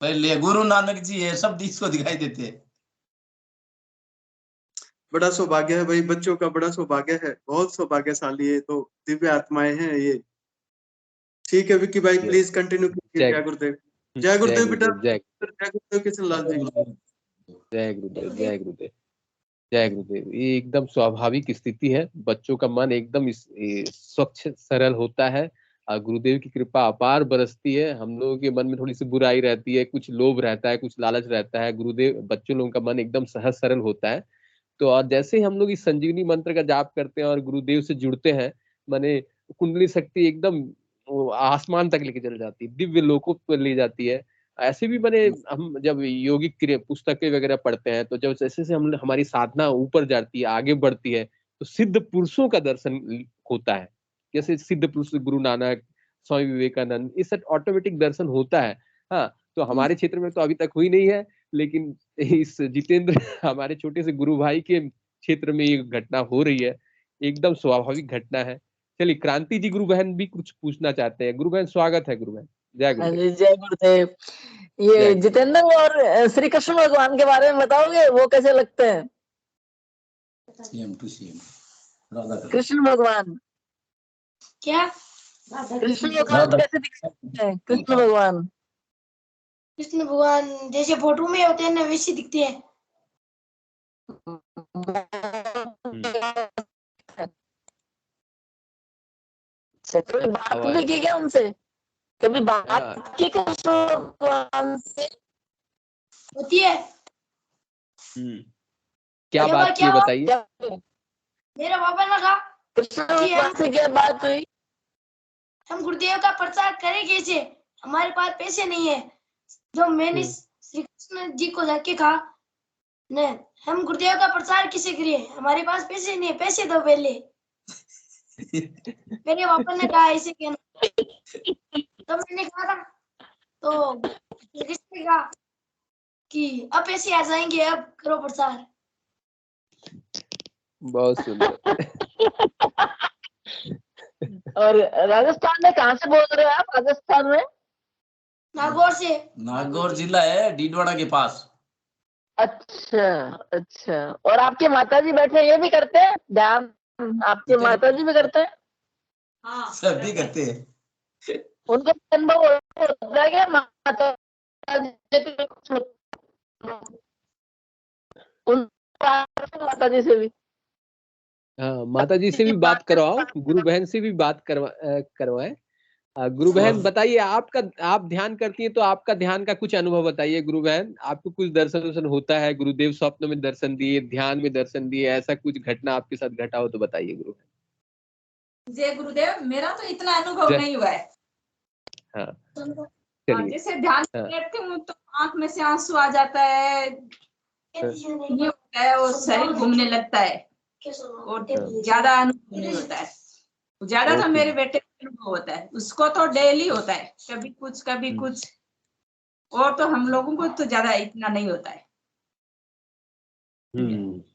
पहले गुरु नानक जी है, सब इसको दिखाई देते हैं। बड़ा सौभाग्य है भाई, बच्चों का बड़ा सौभाग्य है, बहुत सौभाग्यशाली है, तो दिव्य आत्माएं हैं ये। ठीक है विक्की भाई, प्लीज कंटिन्यू कीजिए। जय जय गुरुदेव। जय गुरुदेव बेटा। जय जय गुरुदेव किशन लाल जी। जय गुरुदेव। जय गुरुदेव। जय गुरुदेव। ये एकदम स्वाभाविक स्थिति है, बच्चों का मन एकदम स्वच्छ सरल होता है और गुरुदेव की कृपा अपार बरसती है। हम लोगों के मन में थोड़ी सी बुराई रहती है, कुछ लोभ रहता है, कुछ लालच रहता है, गुरुदेव बच्चों लोगों का मन एकदम सहज सरल होता है। तो और जैसे ही हम लोग इस संजीवनी मंत्र का जाप करते हैं और गुरुदेव से जुड़ते हैं, माने कुंडली शक्ति एकदम आसमान तक लेके चल जाती है, दिव्य लोकों पर ले जाती है। ऐसे भी मैंने हम जब योगिक क्रिया पुस्तकें वगैरह पढ़ते हैं, तो जब जैसे से हम हमारी साधना ऊपर जाती है, आगे बढ़ती है, तो सिद्ध पुरुषों का दर्शन होता है। जैसे सिद्ध पुरुष गुरु नानक, स्वामी विवेकानंद, इस ऑटोमेटिक दर्शन होता है। हाँ, तो हमारे क्षेत्र में तो अभी तक हुई नहीं है, लेकिन इस जितेंद्र हमारे छोटे से गुरु भाई के क्षेत्र में ये घटना हो रही है, एकदम स्वाभाविक घटना है। चलिए, क्रांति जी गुरु बहन भी कुछ पूछना चाहते हैं। गुरु बहन स्वागत है। गुरु बहन जय गुरुदेव। जय गुरुदेव। ये जितेंद्र और श्री कृष्ण भगवान के बारे में बताओगे, वो कैसे लगते हैं? Same to same. कृष्ण भगवान क्या? कृष्ण भगवान कैसे दिखते हैं? कृष्ण भगवान कृष्ण भगवान जैसे फोटो में होते हैं ना, वैसे दिखते हैं। कभी बात भी की क्या उनसे? कभी बात की कृष्ण भगवान से? होती है। क्या बात की बताइए। मेरा पापा ने कहा कृष्ण भगवान से क्या बात हुई? हम गुरुदेव का प्रचार करें कैसे, हमारे पास पैसे नहीं है। जो मैंने श्री कृष्ण जी को जाके कहा, नहीं हम गुरुदेव का प्रचार किसे करें, हमारे पास पैसे नहीं है, पैसे दो पहले। मेरे पापा ने कहा ऐसे कहना, तो मैंने कहा था, तो कृष्ण ने कहा कि अब पैसे आ जाएंगे, अब करो प्रचार। बहुत सुंदर। और राजस्थान में कहाँ से बोल रहे हो आप? राजस्थान में नागौर से। नागौर जिला है, डीडवाड़ा के पास। अच्छा अच्छा। और आपके माताजी बैठे, ये भी करते हैं ध्यान? आपके माताजी भी करते हैं? हाँ, सभी करते हैं। उनको अनुभव होता है क्या माता जी से भी? हाँ, माता जी से भी बात करवाओ, गुरु बहन से भी बात करवाएं। गुरु बहन बताइए, आप ध्यान करती हैं, तो आपका ध्यान का कुछ अनुभव बताइए। गुरु बहन, आपको कुछ दर्शन होता है? गुरुदेव स्वप्न में दर्शन दिए, ध्यान में दर्शन दिए, ऐसा कुछ घटना आपके साथ घटा हो तो बताइए गुरु बहन। जय गुरुदेव। मेरा तो इतना अनुभव नहीं हुआ है। हाँ, जैसे ध्यान करती हूँ तो आंख में से आंसू आ जाता है, ये होता है, और शरीर घूमने लगता है, और ज्यादा अनुभव नहीं होता है। ज्यादा तो मेरे बेटे को अनुभव होता है, उसको तो डेली होता है, कभी कुछ कभी कुछ, और तो हम लोगों को तो ज्यादा इतना नहीं होता है।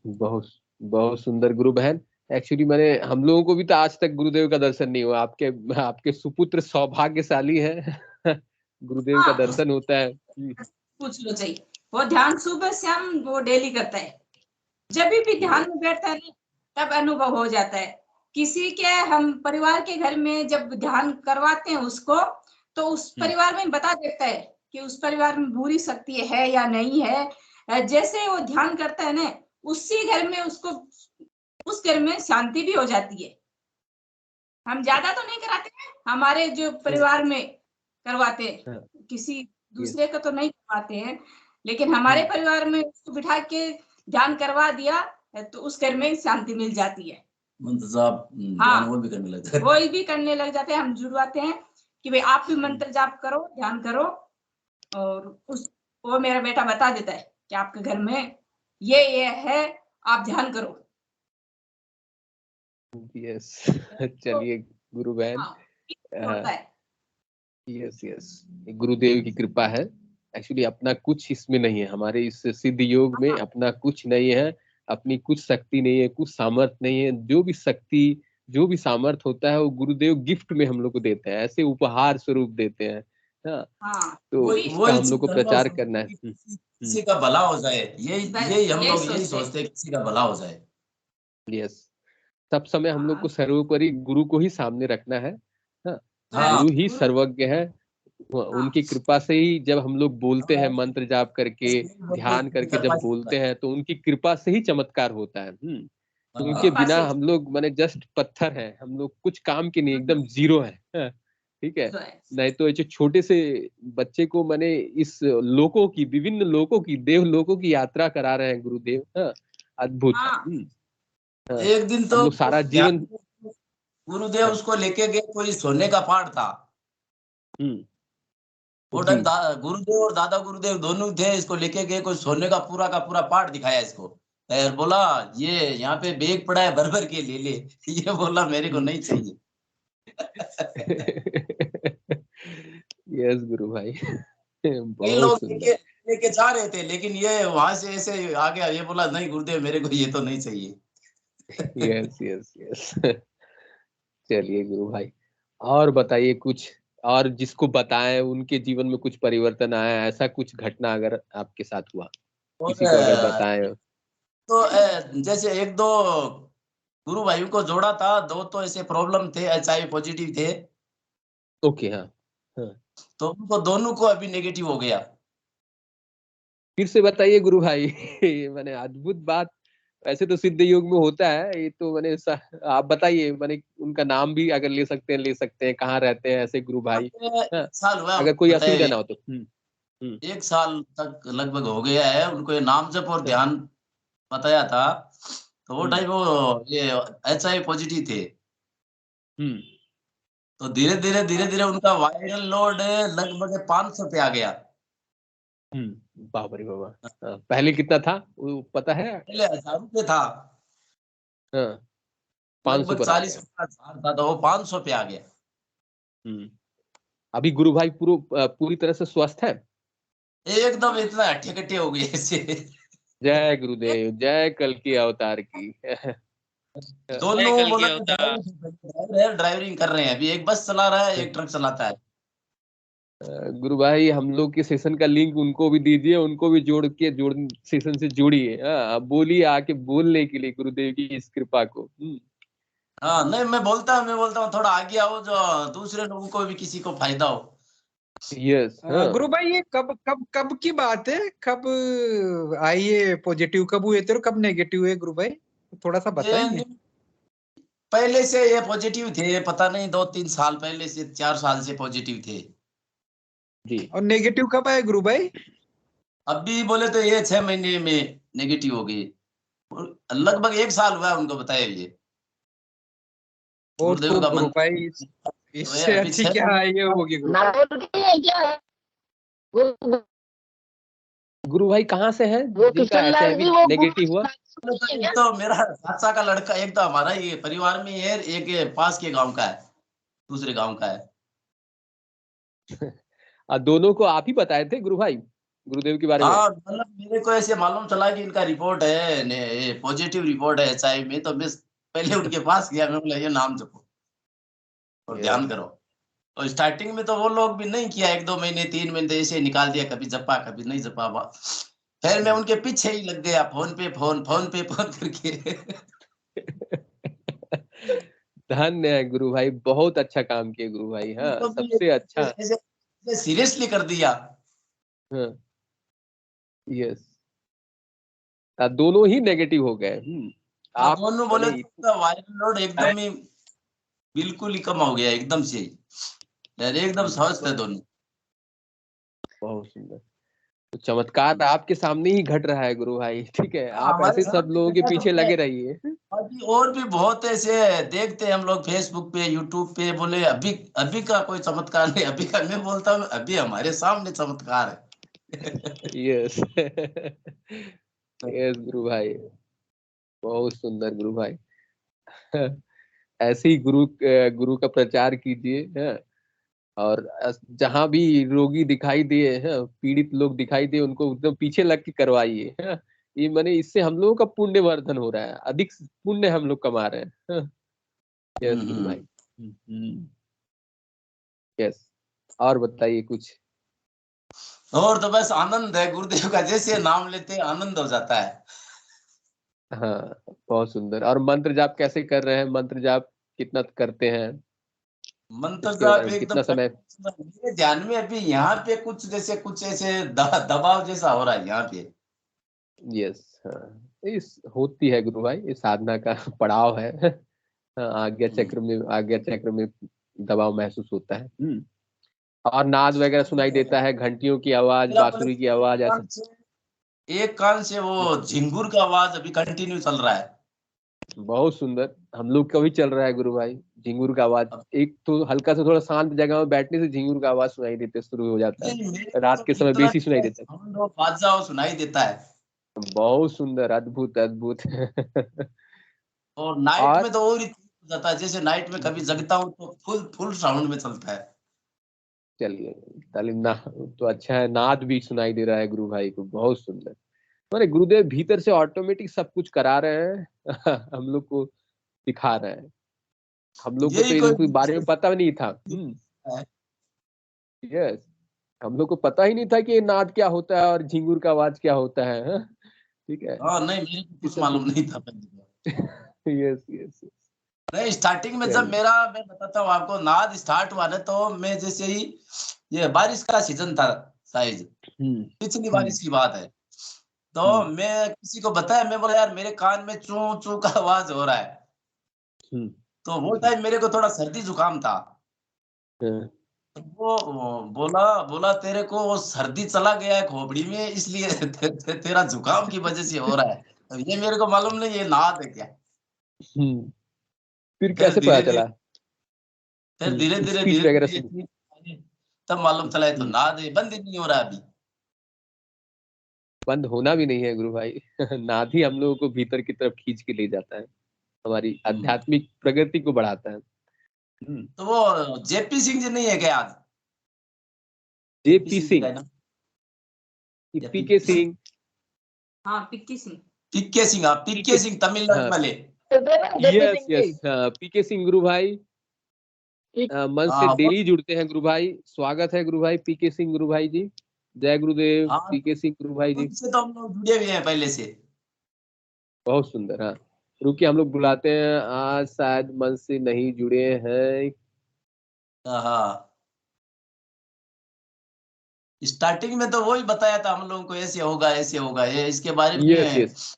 बहुत बहुत सुंदर गुरु बहन। एक्चुअली हम लोगों को भी तो आज तक गुरुदेव का दर्शन नहीं हुआ। आपके सुपुत्र सौभाग्यशाली है। गुरुदेव का दर्शन होता है। पूछ लो चाहिए, वो ध्यान सुबह शाम वो डेली करता है। जब भी ध्यान में बैठता है तब अनुभव हो जाता है। किसी के हम परिवार के घर में जब ध्यान करवाते हैं उसको, तो उस परिवार में बता देता है कि उस परिवार में बुरी शक्ति है या नहीं है। जैसे वो ध्यान करता है ना, उसी घर में उसको, उस घर में शांति भी हो जाती है। हम ज्यादा तो नहीं कराते हैं, हमारे जो परिवार में करवाते हैं, किसी दूसरे को तो नहीं करवाते हैं, लेकिन हमारे परिवार में उसको बिठा के ध्यान करवा दिया तो उस घर में शांति मिल जाती है। मंत्र जाप वो भी करने लग जाते हैं। वही भी करने लग जाते हैं। हम जुड़वाते हैं कि भाई आप भी मंत्र जाप करो, ध्यान करो, और वो मेरा बेटा बता देता है कि आपके घर में ये है, आप ध्यान करो। यस। चलिए गुरु बहन, यस, गुरुदेव की कृपा है। एक्चुअली अपना कुछ इसमें नहीं है, हमारे इस सिद्ध योग में अपना कुछ नहीं है, अपनी कुछ शक्ति नहीं है, कुछ सामर्थ नहीं है। जो भी शक्ति, जो भी सामर्थ होता है वो गुरुदेव गिफ्ट में हम लोग को देते हैं, ऐसे उपहार स्वरूप देते हैं। हाँ, हाँ तो वही इसका हम चीज लोग को करना प्रचार उसमें करना है। कि किसी का भला हो जाए, यही बस यही हम लोग यही सोचते सोचते हैं, किसी का भला हो जाए। यस, सब समय हम लोग को सर्वोपरि गुरु को ही सामने रखना है। हाँ, हाँ गुरु ही गुरु सर्वज्ञ है। उनकी कृपा से ही जब हम लोग बोलते हैं, हाँ, मंत्र जाप करके, बस यही बोलते हैं, ध्यान कोई करके कर जब सकता बोलते है। हैं, तो उनकी कृपा से ही चमत्कार होता है। तो उनके हाँ, बिना पासे हम लोग माने जस्ट पत्थर हैं, हम लोग कुछ काम के नहीं, एकदम जीरो है। हाँ, ठीक है। नहीं तो ये छोटे से बच्चे को मैंने इस लोकों की, विभिन्न लोकों की, देव लोकों की यात्रा करा रहे हैं गुरुदेव। हाँ, अद्भुत। हाँ हाँ, एक दिन हम तो लोग सारा ध्यान जीवन। गुरुदेव हाँ, उसको लेके गए, कोई सोने का पहाड़ था। वो जी, गुरुदेव और दादा गुरुदेव दोनों थे, इसको लेके गए, कोई सोने का पूरा पहाड़ दिखाया इसको। और बोला ये यहाँ पे बैग पड़ा है, भर भर के ले ले। ये बोला मेरे को नहीं चाहिए। यस गुरु भाई। कई बहुत लोग सुंदर। लेके लेके जा रहे थे, लेकिन ये वहां से ऐसे आ गया, ये बोला नहीं गुरुदेव मेरे को ये तो नहीं चाहिए। Yes yes yes. चलिए गुरु भाई, और बताइए कुछ, और जिसको बताएं उनके जीवन में कुछ परिवर्तन आया, ऐसा कुछ घटना अगर आपके साथ हुआ, और किसी को अगर बताएं। तो जैसे एक दो गुरु भाइयों को जोड़ा था, दो तो ऐसे प्रॉब्लम थे, HIV पॉजिटिव थे, ओके, हाँ हाँ, तो उनको दोनों को अभी नेगेटिव हो गया। फिर से बताइए गुरु भाई। मैंने अद्भुत बात। ऐसे तो सिद्ध योग में होता है ये तो, मैंने आप बताइए, मैंने उनका नाम भी अगर ले सकते हैं, कहाँ रहते हैं ऐसे गुरु भाई। हाँ, एक साल हुआ अगर उनको कोई बताए असुविधा हुए। ना हो तो। हम्म, एक साल तक लगभग हो गया है उनको, ये नाम जप और हाँ, ध्यान बताया था। तो वो हम्म टाइम वो ये HIV पॉजिटिव थे। हम्म तो धीरे धीरे उनका वायरल लोड लगभग 500 पे आ गया। बाप रे बाबा। हाँ, पहले कितना था वो पता है? पहले 1000 पे था, हाँ, 500 लगभग पर आ 40 गया। का हजार था, तो वो 500 पे आ गया। हम्म अभी गुरु भाई पूरी तरह से स्वस्थ है? एकदम इतना हट्टे कट्टे हो गए ऐसे। जय गुरुदेव, जय कल की अवतार की। दोनों बोला तो ड्राइवर है, ड्राइवरिंग कर रहे हैं अभी, एक बस चला रहा है, एक ट्रक चलाता है। गुरु भाई, हम लोग के सेशन का लिंक उनको भी दीजिए, उनको भी जोड़ सेशन से जोड़िए। हाँ, अब बोलिए आके बोलने के लिए गुरुदेव की इस कृपा को। हाँ नहीं, मैं बोलता हूँ थोड़ा आगे आओ, जो दूसरे लोगों को भी किसी को फायदा हो। यस, हाँ। गुरु भाई ये कब कब कब की बात है, कब आई ये पॉजिटिव, कब हुए थे और कब नेगेटिव हुए गुरु भाई, थोड़ा सा बताएंगे? ये पहले से ये पॉजिटिव थे, पता नहीं 2-3 साल पहले से, 4 साल से पॉजिटिव थे जी। और नेगेटिव कब आए गुरु भाई? अभी बोले तो ये 6 महीने में नेगेटिव हो गई। लगभग 1 साल हुआ उनको बताया ये बहुत गुरुदेव खूब का गुरु मंत्र। भाई, तो ये इससे अभी अच्छी 6 क्या है ये होगी गुरु भाई। वो गुरु भाई कहाँ से हैं जिनका किशन लाल HIV जी वो नेगेटिव हुआ? एक तो मेरा चाचा का लड़का, एक तो हमारा ये परिवार में है, एक ये पास के गांव का है, दूसरे गांव का है। दोनों को आप ही बताए थे गुरु भाई गुरुदेव के बारे में? हाँ मतलब मेरे को ऐसे मालूम चला कि इनका रिपोर्ट है, पॉजिटिव रिपोर्ट है HIV में, तो मैं पहले उनके पास गया, मैं बोला ये नाम जपो और ध्यान यस। करो। और स्टार्टिंग में तो वो लोग भी नहीं किया, 1-2 महीने 3 महीने ऐसे निकाल दिया, कभी जपा कभी नहीं जपा। फिर मैं उनके पीछे ही लग गया, फोन पे फोन करके। धन्य है गुरु भाई, बहुत अच्छा काम किए गुरु भाई। हाँ, तो भी सबसे अच्छा। ऐसे सीरियसली कर दिया। हाँ, यस, दोनों ही नेगेटिव हो गए। हाँ आप दोनों बोले मैंने तो वायरल लोड एकदम ही बिल्कुल ही कम हो गया, एकदम से ही यार, एकदम स्वस्थ है दोनों। बहुत सुंदर। तो चमत्कार आपके सामने ही घट रहा है गुरु भाई, ठीक है। हाँ, आप हमारे ऐसे सब सामने लोगों के घटा पीछे तो है। लगे रहिए। बाकी और भी बहुत ऐसे देखते हैं हम लोग, फेसबुक पे, यूट्यूब पे, बोले अभी अभी का कोई चमत्कार नहीं, अभी का। मैं बोलता हूँ अभी हमारे सामने चमत्कार है। यस। यस गुरु भाई, बहुत सुंदर गुरु भाई। ऐसे ही गुरु का प्रचार कीजिए। हाँ, और जहां भी रोगी दिखाई दिए हैं, पीड़ित लोग दिखाई दिए, उनको एकदम पीछे लग के करवाइए। हाँ, ये माने इससे हम लोगों का पुण्य वर्धन हो रहा है, अधिक पुण्य हम लोग कमा रहे हैं। यस गुरु भाई। यस। और बताइए कुछ। और तो बस आनंद है, गुरुदेव का जैसे नाम लेते हैं आनंद हो जाता है। हाँ, बहुत सुंदर। और मंत्र जाप कैसे कर रहे हैं? मंत्र जाप कितना करते हैं? मंत्र इसके जाप बारे में एकदम कितना समय? मेरे ध्यान में अभी यहाँ पे कुछ जैसे कुछ ऐसे दबाव जैसा हो रहा है यहाँ पे। यस, हाँ, इस होती है गुरु भाई, ये साधना का पड़ाव है। हाँ, आज्ञा चक्र में दबाव महसूस होता है। और नाद वगैरह सुनाई देता है, घंटियों की आवाज, मेरा बोले बांसुरी की आवाज, ऐसा। एक कान से वो झिंगुर का आवाज अभी कंटिन्यू चल रहा है। बहुत सुंदर। हम लोग का भी चल रहा है गुरु भाई, झिंगुर का आवाज। एक तो हल्का सा थोड़ा शांत जगह में बैठने से झिंगुर का आवाज सुनाई देते शुरू हो जाता है। मेरे रात तो के समय इतना बेसी सुनाई देता साउंड और बाजा सुनाई देता है। है। बहुत सुंदर, अद्भुत अद्भुत। और नाइट और में तो और ही हो जाता है, जैसे नाइट में कभी जगता हूँ तो फुल फुल साउंड में चलता है। चलिए, तालीम ना तो अच्छा है, नाद भी सुनाई दे रहा है गुरु भाई को, बहुत सुंदर। माने गुरुदेव भीतर से ऑटोमेटिक सब कुछ करा रहे हैं। हम लोग को दिखा रहे हैं। हम लोग को तो यही कोई इनके बारे में पता भी नहीं था। है। यस, हम लोग को पता ही नहीं था कि ये नाद क्या होता है और झिंगुर का आवाज क्या होता है। हाँ? ठीक है, हाँ नहीं, मेरे को ये कुछ सब मालूम कुछ। नहीं था पहले। Yes yes. नहीं, स्टार्टिंग में जब चलिए। मैं बताता हूँ आपको, नाद स्टार्ट हुआ ना तो मैं जैसे ही ये बारिश का सीजन था शायद, पिछली बारिश की बात है। तो मैं किसी को बताया, मैं बोला यार मेरे कान में चू चू का आवाज हो रहा है। तो वो टाइम मेरे को थोड़ा सर्दी जुकाम था। तो वो बोला बोला तेरे को वो सर्दी चला गया है खोपड़ी में, इसलिए तेरा जुकाम की वजह से हो रहा है। अब ये मेरे को मालूम नहीं ये नाद है क्या। फिर फिर कैसे पता धीरे धीरे चला? फिर धीरे धीरे स्पीच धीरे वगैरह सुन। धीरे तब मालूम चला है तो नाद है, बंद ही नहीं हो रहा अभी। बंद होना भी नहीं है गुरु भाई। नाद ही हम लोगों को भीतर की तरफ खींच के ले जाता है, हमारी आध्यात्मिक प्रगति को बढ़ाता है। तो वो जेपी सिंह जी नहीं है क्या आज? जेपी जी का सिंह, है ना? या पीके सिंह। हाँ, पिक्की सिंह। पीके सिंह, हाँ पीके सिंह तमिलनाडु हाँ, वाले। यस यस, पीके सिंह गुरु भाई मन से हाँ वो डेली जुड़ते हैं गुरु भाई। स्वागत है गुरु भाई, पीके सिंह गुरु भाई जी। जय गुरुदेव हाँ, पीके सिंह गुरु भाई जी। उनसे तो हम लोग जुड़े हुए हैं पहले से। बहुत सुंदर। हाँ, रुकिए, हम लोग बुलाते हैं। आज शायद मन से नहीं जुड़े हैं। हाँ, स्टार्टिंग में तो वही बताया था हम लोगों को, ऐसे होगा ये, इसके बारे यस में यस यस,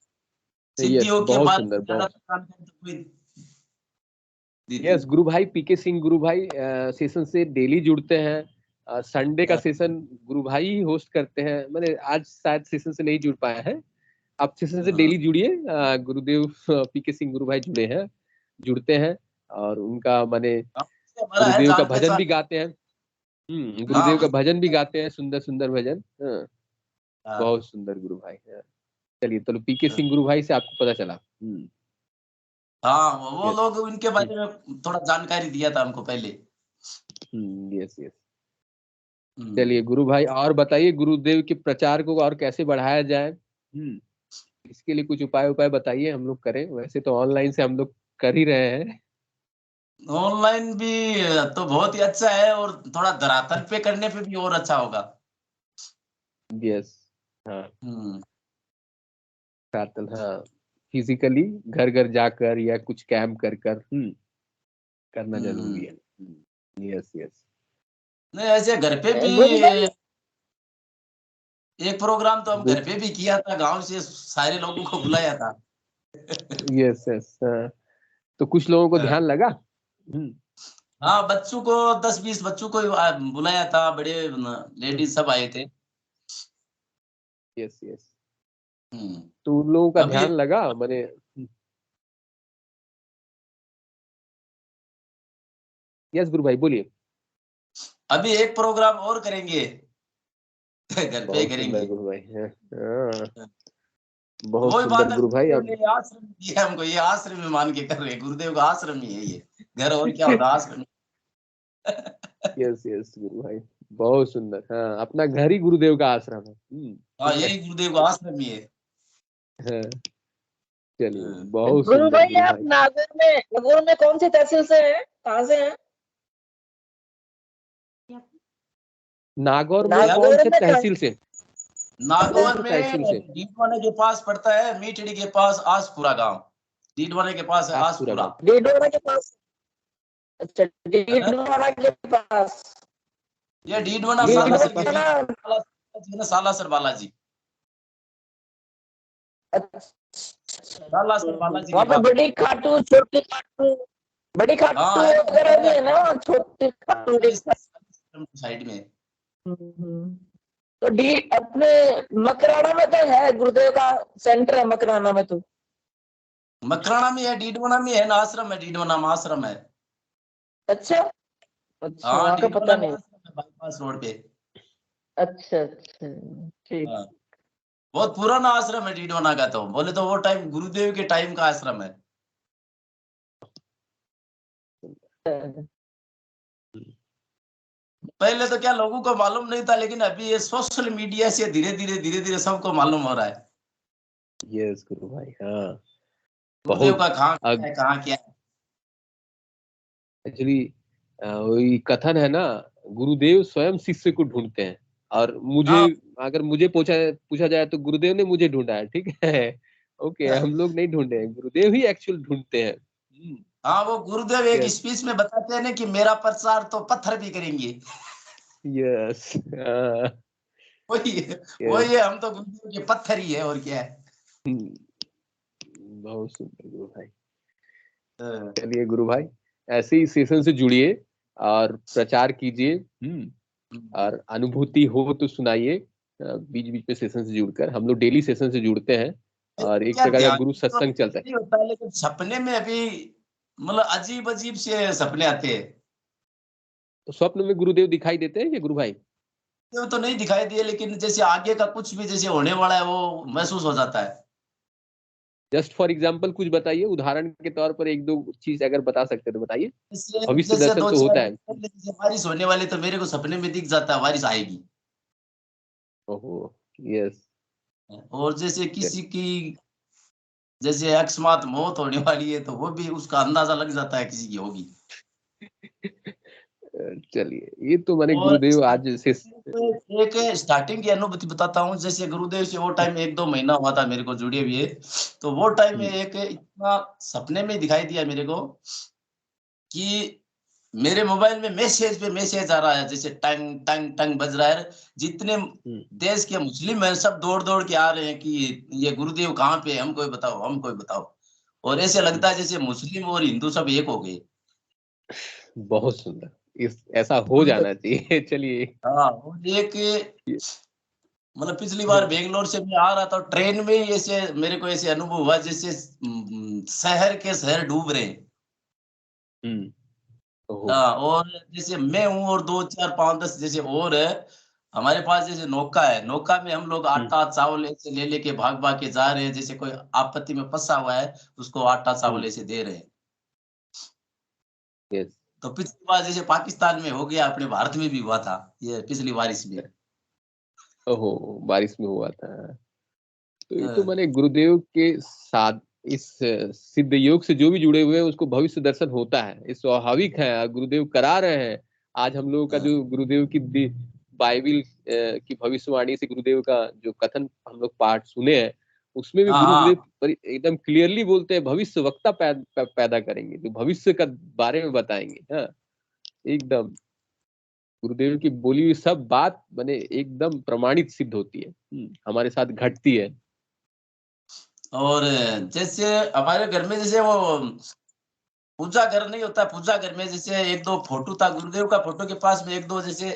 सिद्धियों के बहुत बारे सुंदर, में ज्यादा बहुत। जानकारी तो कोई दी यस थी। गुरु भाई, पीके सिंह गुरु भाई सेशन से डेली जुड़ते हैं। संडे का सेशन गुरु भाई ही होस्ट करते हैं। मैंने आज शायद सेशन से नहीं जुड़ पाया है। आप सेशन से डेली जुड़िए। गुरुदेव पीके सिंह गुरु भाई जुड़ते हैं। और उनका माने हमारा है गुरुदेव का जान भजन भी पहचान। गाते हैं। गुरुदेव का हाँ भजन भी गाते हैं, सुंदर सुंदर भजन। हाँ, हाँ बहुत सुंदर गुरु भाई। हाँ, चलिए, तो पीके सिंह गुरु भाई से आपको पता चला। हाँ, वो यस लोग उनके बारे में थोड़ा जानकारी दिया था हमको पहले। Yes yes. चलिए गुरु भाई, और बताइए गुरुदेव के प्रचार को और कैसे बढ़ाया जाए। इसके लिए कुछ उपाय बताइए, हम लोग करें। वैसे तो ऑनलाइन से हम लोग कर ही रहे हैं। ऑनलाइन भी तो बहुत ही अच्छा है, और थोड़ा धरातल पे करने पे भी और अच्छा होगा। यस, हाँ, हम्म धरातल, हाँ, फिजिकली घर घर जाकर या कुछ कैंप कर कर करना जरूरी हम्म। है। Yes yes. नहीं, ऐसे घर पे भी गुरु भाई एक प्रोग्राम तो हम घर पे भी किया था, गांव से सारे लोगों को बुलाया था। यस यस, तो कुछ लोगों को ध्यान लगा। हाँ, बच्चों को 10-20 बच्चों को बुलाया था, बड़े लेडीज सब आए थे। यस यस, हम्म तो उन लोगों का अभी ध्यान लगा मैंने। यस गुरु भाई, बोलिए। अभी एक प्रोग्राम और करेंगे। घर पे ही बहुत सुंदर करेंगे। गुरु भाई। हाँ, तो बहुत वही सुंदर बात है, गुरु भाई। गुरुदेव अब ने ये आश्रम दिया हमको, ये आश्रम में मान के कर रहे हैं, गुरुदेव का आश्रम ही है ये। घर और क्या होता, आश्रम। यस यस गुरु भाई, बहुत सुंदर। हाँ, अपना घर ही गुरुदेव का आश्रम है। हाँ, ठीक है। यही गुरुदेव का आश्रम ही है। हाँ, चलिए, हाँ। बहुत गुरु सुंदर भाई गुरु आप भाई। नागौर में कौन सी तहसील से हैं, कहाँ से हैं? नागौर में नागौर कौन से में कहाँ? तहसील से? नागौर कौन से तहसील में से? डीडवाने के पास पड़ता है, मीठड़ी के पास आसपुरा गांव। डीडवाने के पास है आसपुरा आसपुरा। गाँव। डीडवाना के पास। अच्छा, डीडवाना के पास। ये डीडवाना डीडवाना के सालासर के पास। बीच सालासर बालाजी। अच्छा, सालासर बालाजी वहाँ के पे पास। बड़ी खाटू, छोटी खाटू, बड़ी खाटू हाँ है वगैरह भी है ना, छोटी खाटू के पास। साइड में। तो डी अपने मकराना में तो है, गुरुदेव का सेंटर है मकराना में तो। मकराना में है, डीडवाना में है ना, आश्रम है, डीडवाना में आश्रम है। अच्छा अच्छा, हाँ वहाँ का डीडवाना पता में नहीं। आश्रम है, बाईपास रोड पे। अच्छा अच्छा, ठीक। हाँ, बहुत पुराना आश्रम है डीडवाना का, तो बोले तो वो टाइम गुरुदेव के टाइम का आश्रम है। पहले तो क्या लोगों को मालूम नहीं था, लेकिन अभी ये सोशल मीडिया से धीरे धीरे सबको मालूम हो रहा है यस गुरु भाई, हाँ गुरुदेव बहुत। का कहाँ क्या है, कहाँ क्या है। एक्चुअली वही कथन है ना, गुरुदेव स्वयं शिष्य को ढूंढते हैं, और मुझे हाँ अगर मुझे पूछा जाए तो गुरुदेव ने मुझे ढूंढा है, ठीक है। ओके, हम लोग नहीं ढूंढे हैं, गुरुदेव ही एक्चुअल ढूंढते हैं। हाँ, वो गुरुदेव एक यस स्पीच में बताते हैं ना कि मेरा प्रचार तो पत्थर भी करेंगे। यस वही है, यस। वही है, हम तो गुरुदेव के पत्थर ही है, और क्या है। बहुत सुंदर गुरु भाई। हाँ। चलिए गुरु भाई, ऐसे ही सेशन से जुड़िए और प्रचार कीजिए। और अनुभूति हो तो सुनाइए। बीच बीच में सेशन से जुड़कर, हम लोग डेली सेशन से जुड़ते हैं और एक क्या प्रकार का ध्यान गुरु तो सत्संग चलता है। नहीं होता है, लेकिन सपने में अभी मतलब अजीब अजीब से सपने आते हैं। तो स्वप्न में गुरुदेव दिखाई देते हैं ये गुरु भाई? वो तो नहीं दिखाई दिए, लेकिन जैसे आगे का कुछ भी जैसे होने वाला है वो महसूस हो जाता है। जस्ट फॉर एग्जाम्पल कुछ बताइए, उदाहरण के तौर पर एक दो चीज अगर बता सकते तो बताइए। जैसे भविष्य जैसे दर्शन दो तो चार होता दिन है। पहले जैसे बारिश होने वाली, तो मेरे को सपने में दिख जाता है बारिश आएगी। ओहो, यस। और जैसे किसी की जैसे अकस्मात मौत होने वाली है, तो वो भी उसका अंदाजा लग जाता है किसी की होगी। चलिए, ये तो मैंने और गुरुदेव आज से। एक स्टार्टिंग की अनुभूति बताता हूँ। जैसे गुरुदेव से वो टाइम 1-2 महीना हुआ था मेरे को जुड़े हुए, तो वो टाइम में एक इतना सपने में दिखाई दिया मेरे को कि मेरे मोबाइल में मैसेज पे मैसेज आ रहा है, जैसे टंग टंग टंग बज रहा है। जितने देश के मुस्लिम हैं सब दौड़ दौड़ के आ रहे हैं कि ये गुरुदेव कहाँ पे है, हमको ही बताओ, हमको ही बताओ। और ऐसे लगता है जैसे मुस्लिम और हिंदू सब एक हो गए। बहुत सुंदर, इस ऐसा हो जाना चाहिए। चलिए। हाँ, और एक मतलब पिछली बार बेंगलोर से मैं आ रहा था, ट्रेन में ही ऐसे मेरे को ऐसे अनुभव हुआ जैसे शहर के शहर डूब रहे हैं। ओहो। हाँ, और जैसे मैं हूँ और 2 4 5 10 जैसे और है। हमारे पास जैसे नौका है, नौका में हम लोग आटा चावल ऐसे ले लेके भाग भाग के जा रहे हैं। जैसे कोई आपत्ति में फंसा हुआ है, उसको आटा चावल ऐसे दे रहे हैं। यस। तो पिछली बार जैसे पाकिस्तान में हो गया, अपने भारत में भी हुआ था ये पिछली बारिश में। ओहो, बारिश में हुआ था। तो ये तो हाँ, मैंने गुरुदेव के साथ इस सिद्ध योग से जो भी जुड़े हुए हैं उसको भविष्य दर्शन होता है, ये स्वाभाविक है, गुरुदेव करा रहे हैं। आज हम लोगों का हाँ, जो गुरुदेव की बाइबिल की भविष्यवाणी से गुरुदेव का जो कथन हम लोग पाठ सुने हैं, उसमें भी हाँ, गुरुदेव हाँ। एकदम क्लियरली बोलते हैं भविष्य वक्ता पैदा करेंगे जो भविष्य का बारे में बताएंगे। हाँ, एकदम गुरुदेव की बोली हुई सब बात मैंने एकदम प्रमाणित सिद्ध होती है, हमारे साथ घटती है। और जैसे हमारे घर में जैसे वो पूजा घर नहीं होता, पूजा घर में जैसे 1-2 फोटो था गुरुदेव का, फोटो के पास में 1-2 जैसे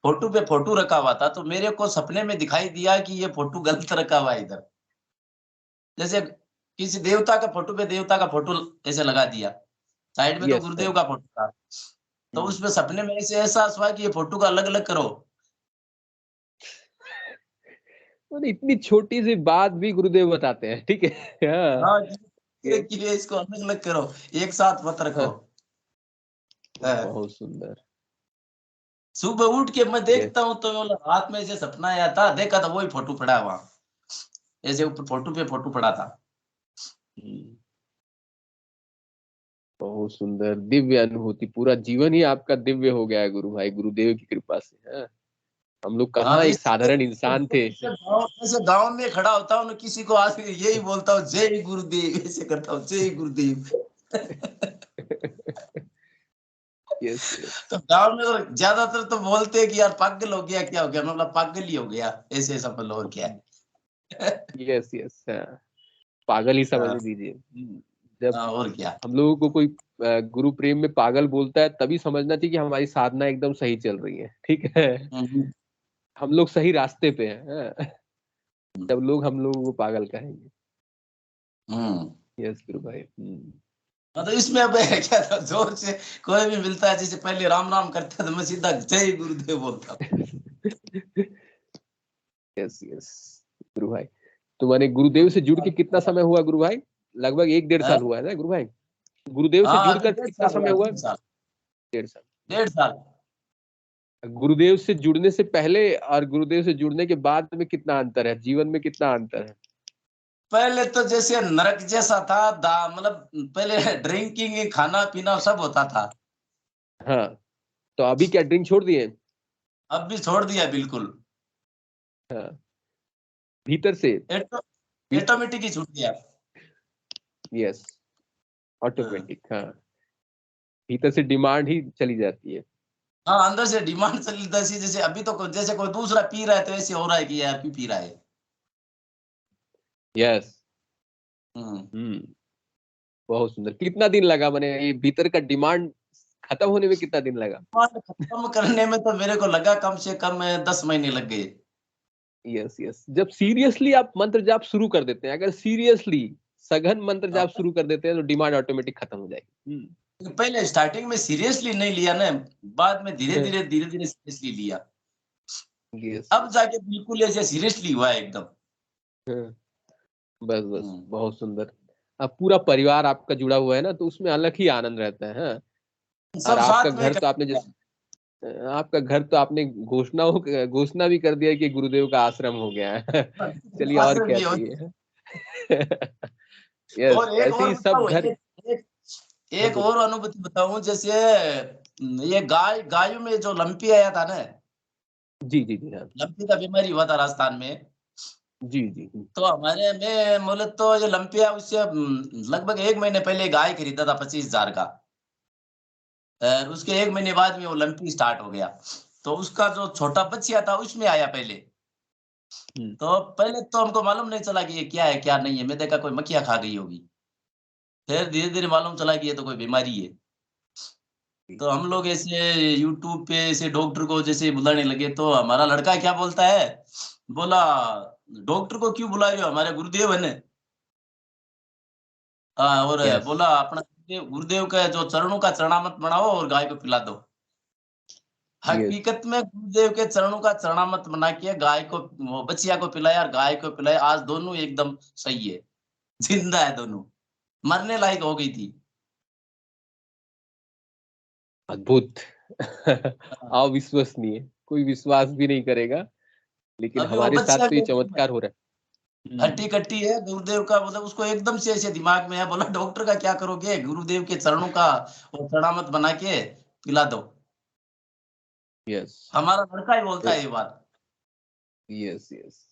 फोटो पे फोटो रखा हुआ था। तो मेरे को सपने में दिखाई दिया कि ये फोटो गलत रखा हुआ है इधर। जैसे किसी देवता का फोटो पे देवता का फोटो ऐसे लगा दिया, साइड में तो यस सर। गुरुदेव का फोटो था। तो उसमें सपने में ऐसे एहसास हुआ कि ये फोटो का अलग अलग करो। मतलब इतनी छोटी सी बात भी गुरुदेव बताते हैं, ठीक है। हाँ। हाँ, कि ये इसको अलग अलग करो, एक साथ मत रखो। हाँ, हाँ। बहुत सुंदर। सुबह उठ के मैं ये देखता हूँ तो रात में ऐसे सपना आया था, देखा था वही फोटो पड़ा है वहां, ऐसे ऊपर फोटो पे फोटो पड़ा था। बहुत सुंदर दिव्य अनुभूति, पूरा जीवन ही आपका दिव्य हो गया है गुरु भाई, गुरुदेव की कृपा से। हाँ। हम लोग हाँ, कहाँ तो एक साधारण इंसान थे। जैसे गांव में खड़ा होता हूँ, किसी को आज यही बोलता हूँ, जय गुरुदेव, ऐसे करता हूँ, जय गुरुदेव। यस यस तो गांव में तो ज्यादातर तो बोलते हैं कि यार पागल हो गया, क्या हो गया, मतलब पागल ही हो गया, ऐसे समझ लो, और क्या है। यस यस, पागल ही समझ हाँ, लीजिए। जब और क्या। हम लोगों को कोई गुरु प्रेम में पागल बोलता है, तभी समझना चाहिए कि हमारी साधना एकदम सही चल रही है, ठीक है, हम्म, हम लोग सही रास्ते पे हैं। जब लोग हम लोगों को पागल कहेंगे। हम्म। यस गुरु भाई। हाँ, तो इसमें अब क्या था, जोर से कोई भी मिलता है, जैसे पहले राम राम करता है, तो मैं सीधा जय गुरुदेव बोलता हूँ। यस यस गुरु भाई। तो मैंने गुरुदेव से जुड़ के कितना समय हुआ गुरु भाई? लगभग 1-1.5 साल हुआ है ना गुरु भाई? गुरुदेव से हाँ, अभी जुड़कर 1.5 कितना साल समय हुआ, हुआ? 1.5 साल। 1.5 साल। 1.5 साल। गुरुदेव से जुड़ने से पहले और गुरुदेव से जुड़ने के बाद में कितना अंतर है, जीवन में कितना अंतर है? पहले तो जैसे नरक जैसा था, मतलब पहले ड्रिंकिंग, खाना पीना सब होता था। हाँ, तो अभी क्या ड्रिंक छोड़ दिए? अब भी छोड़ दिया बिल्कुल। हाँ, भीतर से। ऑटोमेटिक ही छूट गया। यस, हाँ, ऑटोमेटिक। हाँ, भीतर से डिमांड ही चली जाती है। हाँ, अंदर से डिमांड चली जैसे, जैसे अभी तो जैसे कोई दूसरा पी रहा है तो ऐसे हो रहा है कि यार क्यों पी रहा है। यस। हम्म। बहुत सुंदर। कितना दिन लगा मैंने ये भीतर का डिमांड खत्म होने में, कितना दिन लगा? डिमांड खत्म करने में तो मेरे को लगा कम से कम 10 महीने लग गए। यस यस, जब सीरियसली आप मंत्र जाप शुरू कर देते हैं, अगर सीरियसली सघन मंत्र जाप शुरू कर देते हैं, तो डिमांड ऑटोमेटिक खत्म हो जाएगी। पहले स्टार्टिंग में सीरियसली नहीं लिया ना, बाद में धीरे धीरे सीरियसली लिया। यस अब जाके बिल्कुल ऐसे सीरियसली हुआ है एकदम। बस बस, बहुत सुंदर। अब पूरा परिवार आपका जुड़ा हुआ है ना, तो उसमें अलग ही आनंद रहता है। हाँ? और सब आपका साथ में घर तो आपने आपका घर तो आपने घोषणा भी कर दिया कि गुरुदेव का आश्रम हो गया है। चलिए, और आश्रम क्या भी हो। चाहिए। यस, और एक ऐसे और ही सब बताओ, घर। एक और अनुभूति बताऊं, जैसे ये गायों में जो लंपी आया था ना, जी जी जी, हाँ लंपी का बीमारी हुआ था राजस्थान में। जी जी। तो हमारे में बोले तो ये लंपिया, उससे लगभग 1 महीने पहले गाय खरीदा था 25,000 का। और उसके 1 महीने बाद में वो लंपी स्टार्ट हो गया। तो उसका जो छोटा बच्चा था उसमें आया पहले। तो पहले तो हमको मालूम नहीं चला कि ये क्या है क्या नहीं है, मैं देखा कोई मक्खियां खा गई होगी। फिर धीरे धीरे मालूम चला कि ये तो कोई बीमारी है। तो हम लोग ऐसे यूट्यूब पे ऐसे डॉक्टर को जैसे बुलाने लगे, तो हमारा लड़का क्या बोलता है, बोला डॉक्टर को क्यों बुला रहे हो, हमारे गुरुदेव है ना। हाँ, और यस बोला अपना गुरुदेव का जो चरणों का चरणामृत बनाओ और गाय को पिला दो। हकीकत में गुरुदेव के चरणों का चरणामृत बना के गाय को, वो बच्चिया को पिलाया और गाय को पिलाया। आज दोनों एकदम सही है, जिंदा है दोनों, मरने लायक हो गई थी। अद्भुत। अविश्वसनीय, कोई विश्वास भी नहीं करेगा, लेकिन अभी वो हमारे साथ बच्चिया तो ये चमत्कार हो रहा है। हट्टी कट्टी है गुरुदेव का, मतलब उसको एकदम से ऐसे दिमाग में है, बोला डॉक्टर का क्या करोगे, गुरुदेव के चरणों का वो चरणामृत बना के पिला दो। यस हमारा लड़का ही बोलता है ये बात। यस यस,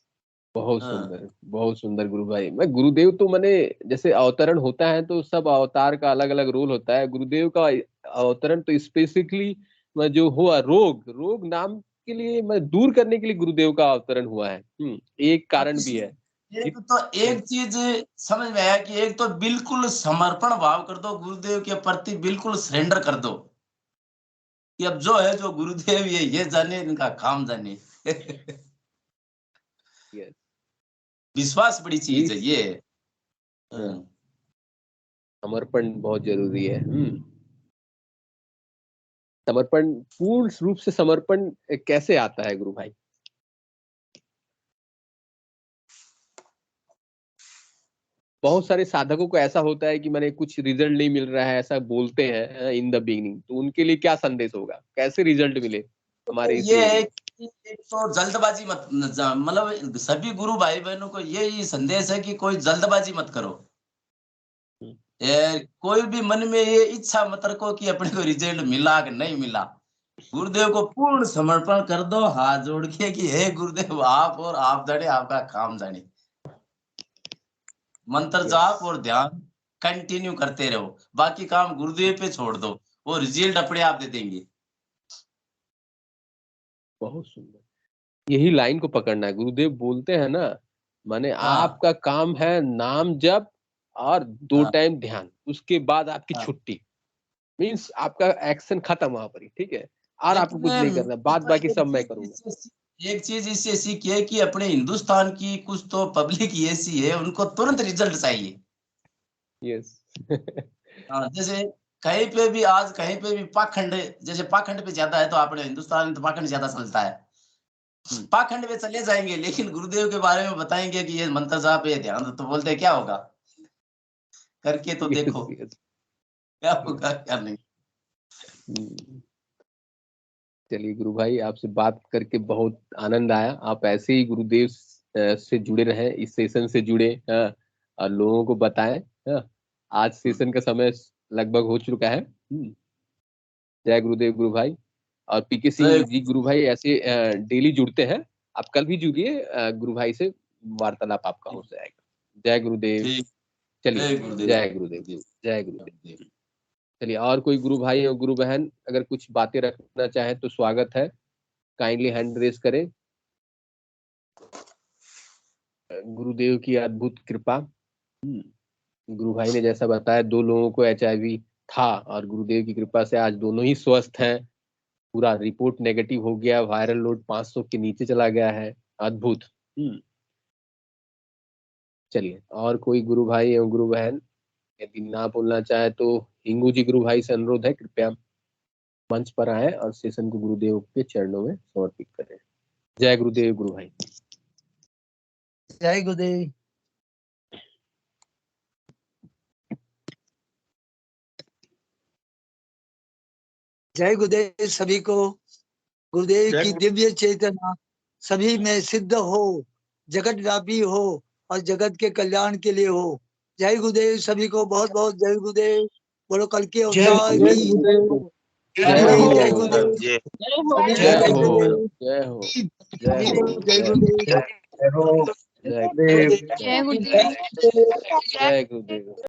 बहुत हाँ, सुंदर, बहुत सुंदर गुरु भाई। मैं गुरुदेव तो मैंने, जैसे अवतरण होता है तो सब अवतार का अलग अलग रोल होता है, गुरुदेव का अवतरण तो स्पेसिफिकली जो हुआ रोग रोग नाम के लिए, मैं दूर करने के लिए गुरुदेव का अवतरण हुआ है। एक तो कारण भी इसमें है। एक चीज समझ में आया कि एक तो बिल्कुल समर्पण भाव कर दो गुरुदेव के प्रति, बिल्कुल सरेंडर कर दो कि अब जो है जो गुरुदेव ये जाने, इनका काम जाने। यस, विश्वास बड़ी चीज है ये। समर्पण बहुत जरूरी है। समर्पण, पूर्ण रूप से समर्पण कैसे आता है गुरु भाई? बहुत सारे साधकों को ऐसा होता है कि मैंने कुछ रिजल्ट नहीं मिल रहा है, ऐसा बोलते हैं इन द बिगिनिंग, तो उनके लिए क्या संदेश होगा, कैसे रिजल्ट मिले हमारे इस ये है कि एक तो जल्दबाजी मत, मतलब सभी गुरु भाई बहनों को यही संदेश है कि कोई जल्दबाजी मत करो। कोई भी मन में ये इच्छा मत रखो कि अपने को रिजल्ट मिला कि नहीं मिला। गुरुदेव को पूर्ण समर्पण कर दो हाथ जोड़ के कि हे गुरुदेव आप और आप जाने आपका काम जाने। मंत्र जाप और ध्यान कंटिन्यू करते रहो, बाकी काम गुरुदेव पे छोड़ दो, वो रिजल्ट अपने आप दे देंगे। बहुत सुंदर, यही लाइन को पकड़ना है। गुरुदेव बोलते हैं ना, माने आपका काम है नाम जप और 2 टाइम ध्यान, उसके बाद आपकी छुट्टी, मीन्स आपका एक्शन खत्म वहां पर ही, ठीक है, और आपको कुछ नहीं करना, बाद बाकी सब मैं करूंगा। एक चीज इससे सीखिए कि अपने हिंदुस्तान की कुछ तो पब्लिक ऐसी है, उनको तुरंत रिजल्ट चाहिए। यस जैसे कहीं पे भी आज कहीं पे भी पाखंड, जैसे पाखंड पे ज्यादा है तो अपने हिंदुस्तान में तो पाखंड ज्यादा चलता है। पाखंड पे चले जाएंगे, लेकिन गुरुदेव के बारे में बताएंगे कि ये मंत्र जाप ये ध्यान, तो बोलते हैं क्या होगा, करके तो देखो क्या होगा क्या नहीं। चलिए गुरु भाई, आपसे बात करके बहुत आनंद आया। आप ऐसे ही गुरुदेव से जुड़े रहें, इस सेशन से जुड़े, और लोगों को बताएं। आज सेशन का समय लगभग हो चुका है। जय गुरुदेव गुरु भाई। और पीके सिंह जी गुरु भाई ऐसे डेली जुड़ते हैं, आप कल भी जुड़िए, गुरु भाई से वार्तालाप आपका हो जाएगा। जय गुरुदेव। चलिए जय गुरुदेव जी, जय गुरुदेव। चलिए, और कोई गुरु भाई और गुरु बहन अगर कुछ बातें रखना चाहे तो स्वागत है, काइंडली हैंड रेज करें। गुरुदेव की अद्भुत कृपा। गुरु भाई ने जैसा बताया, 2 लोगों को HIV था और गुरुदेव की कृपा से आज दोनों ही स्वस्थ हैं। पूरा रिपोर्ट नेगेटिव हो गया, वायरल लोड 500 के नीचे चला गया है। अद्भुत। चलिए, और कोई गुरु भाई एवं गुरु बहन यदि ना बोलना चाहे तो हिंगू जी गुरु भाई से अनुरोध है, कृपया मंच पर आए और सेशन को गुरुदेव के चरणों में समर्पित करें। जय गुरुदेव गुरु भाई। जय गुरुदेव। जय गुरुदेव सभी को। गुरुदेव की दिव्य चेतना सभी में सिद्ध हो, जगत व्यापी हो और जगत के कल्याण के लिए हो। जय गुरुदेव सभी को, बहुत बहुत जय गुरुदेव। बोलो कल के अवतार की जय गुरुदेव। जय गुरुदेव। जय गुरुदेव। जय हो, जय हो, जय हो, जय गुरुदेव। जय गुरुदेव। जय गुरुदेव। जय गुरुदेव।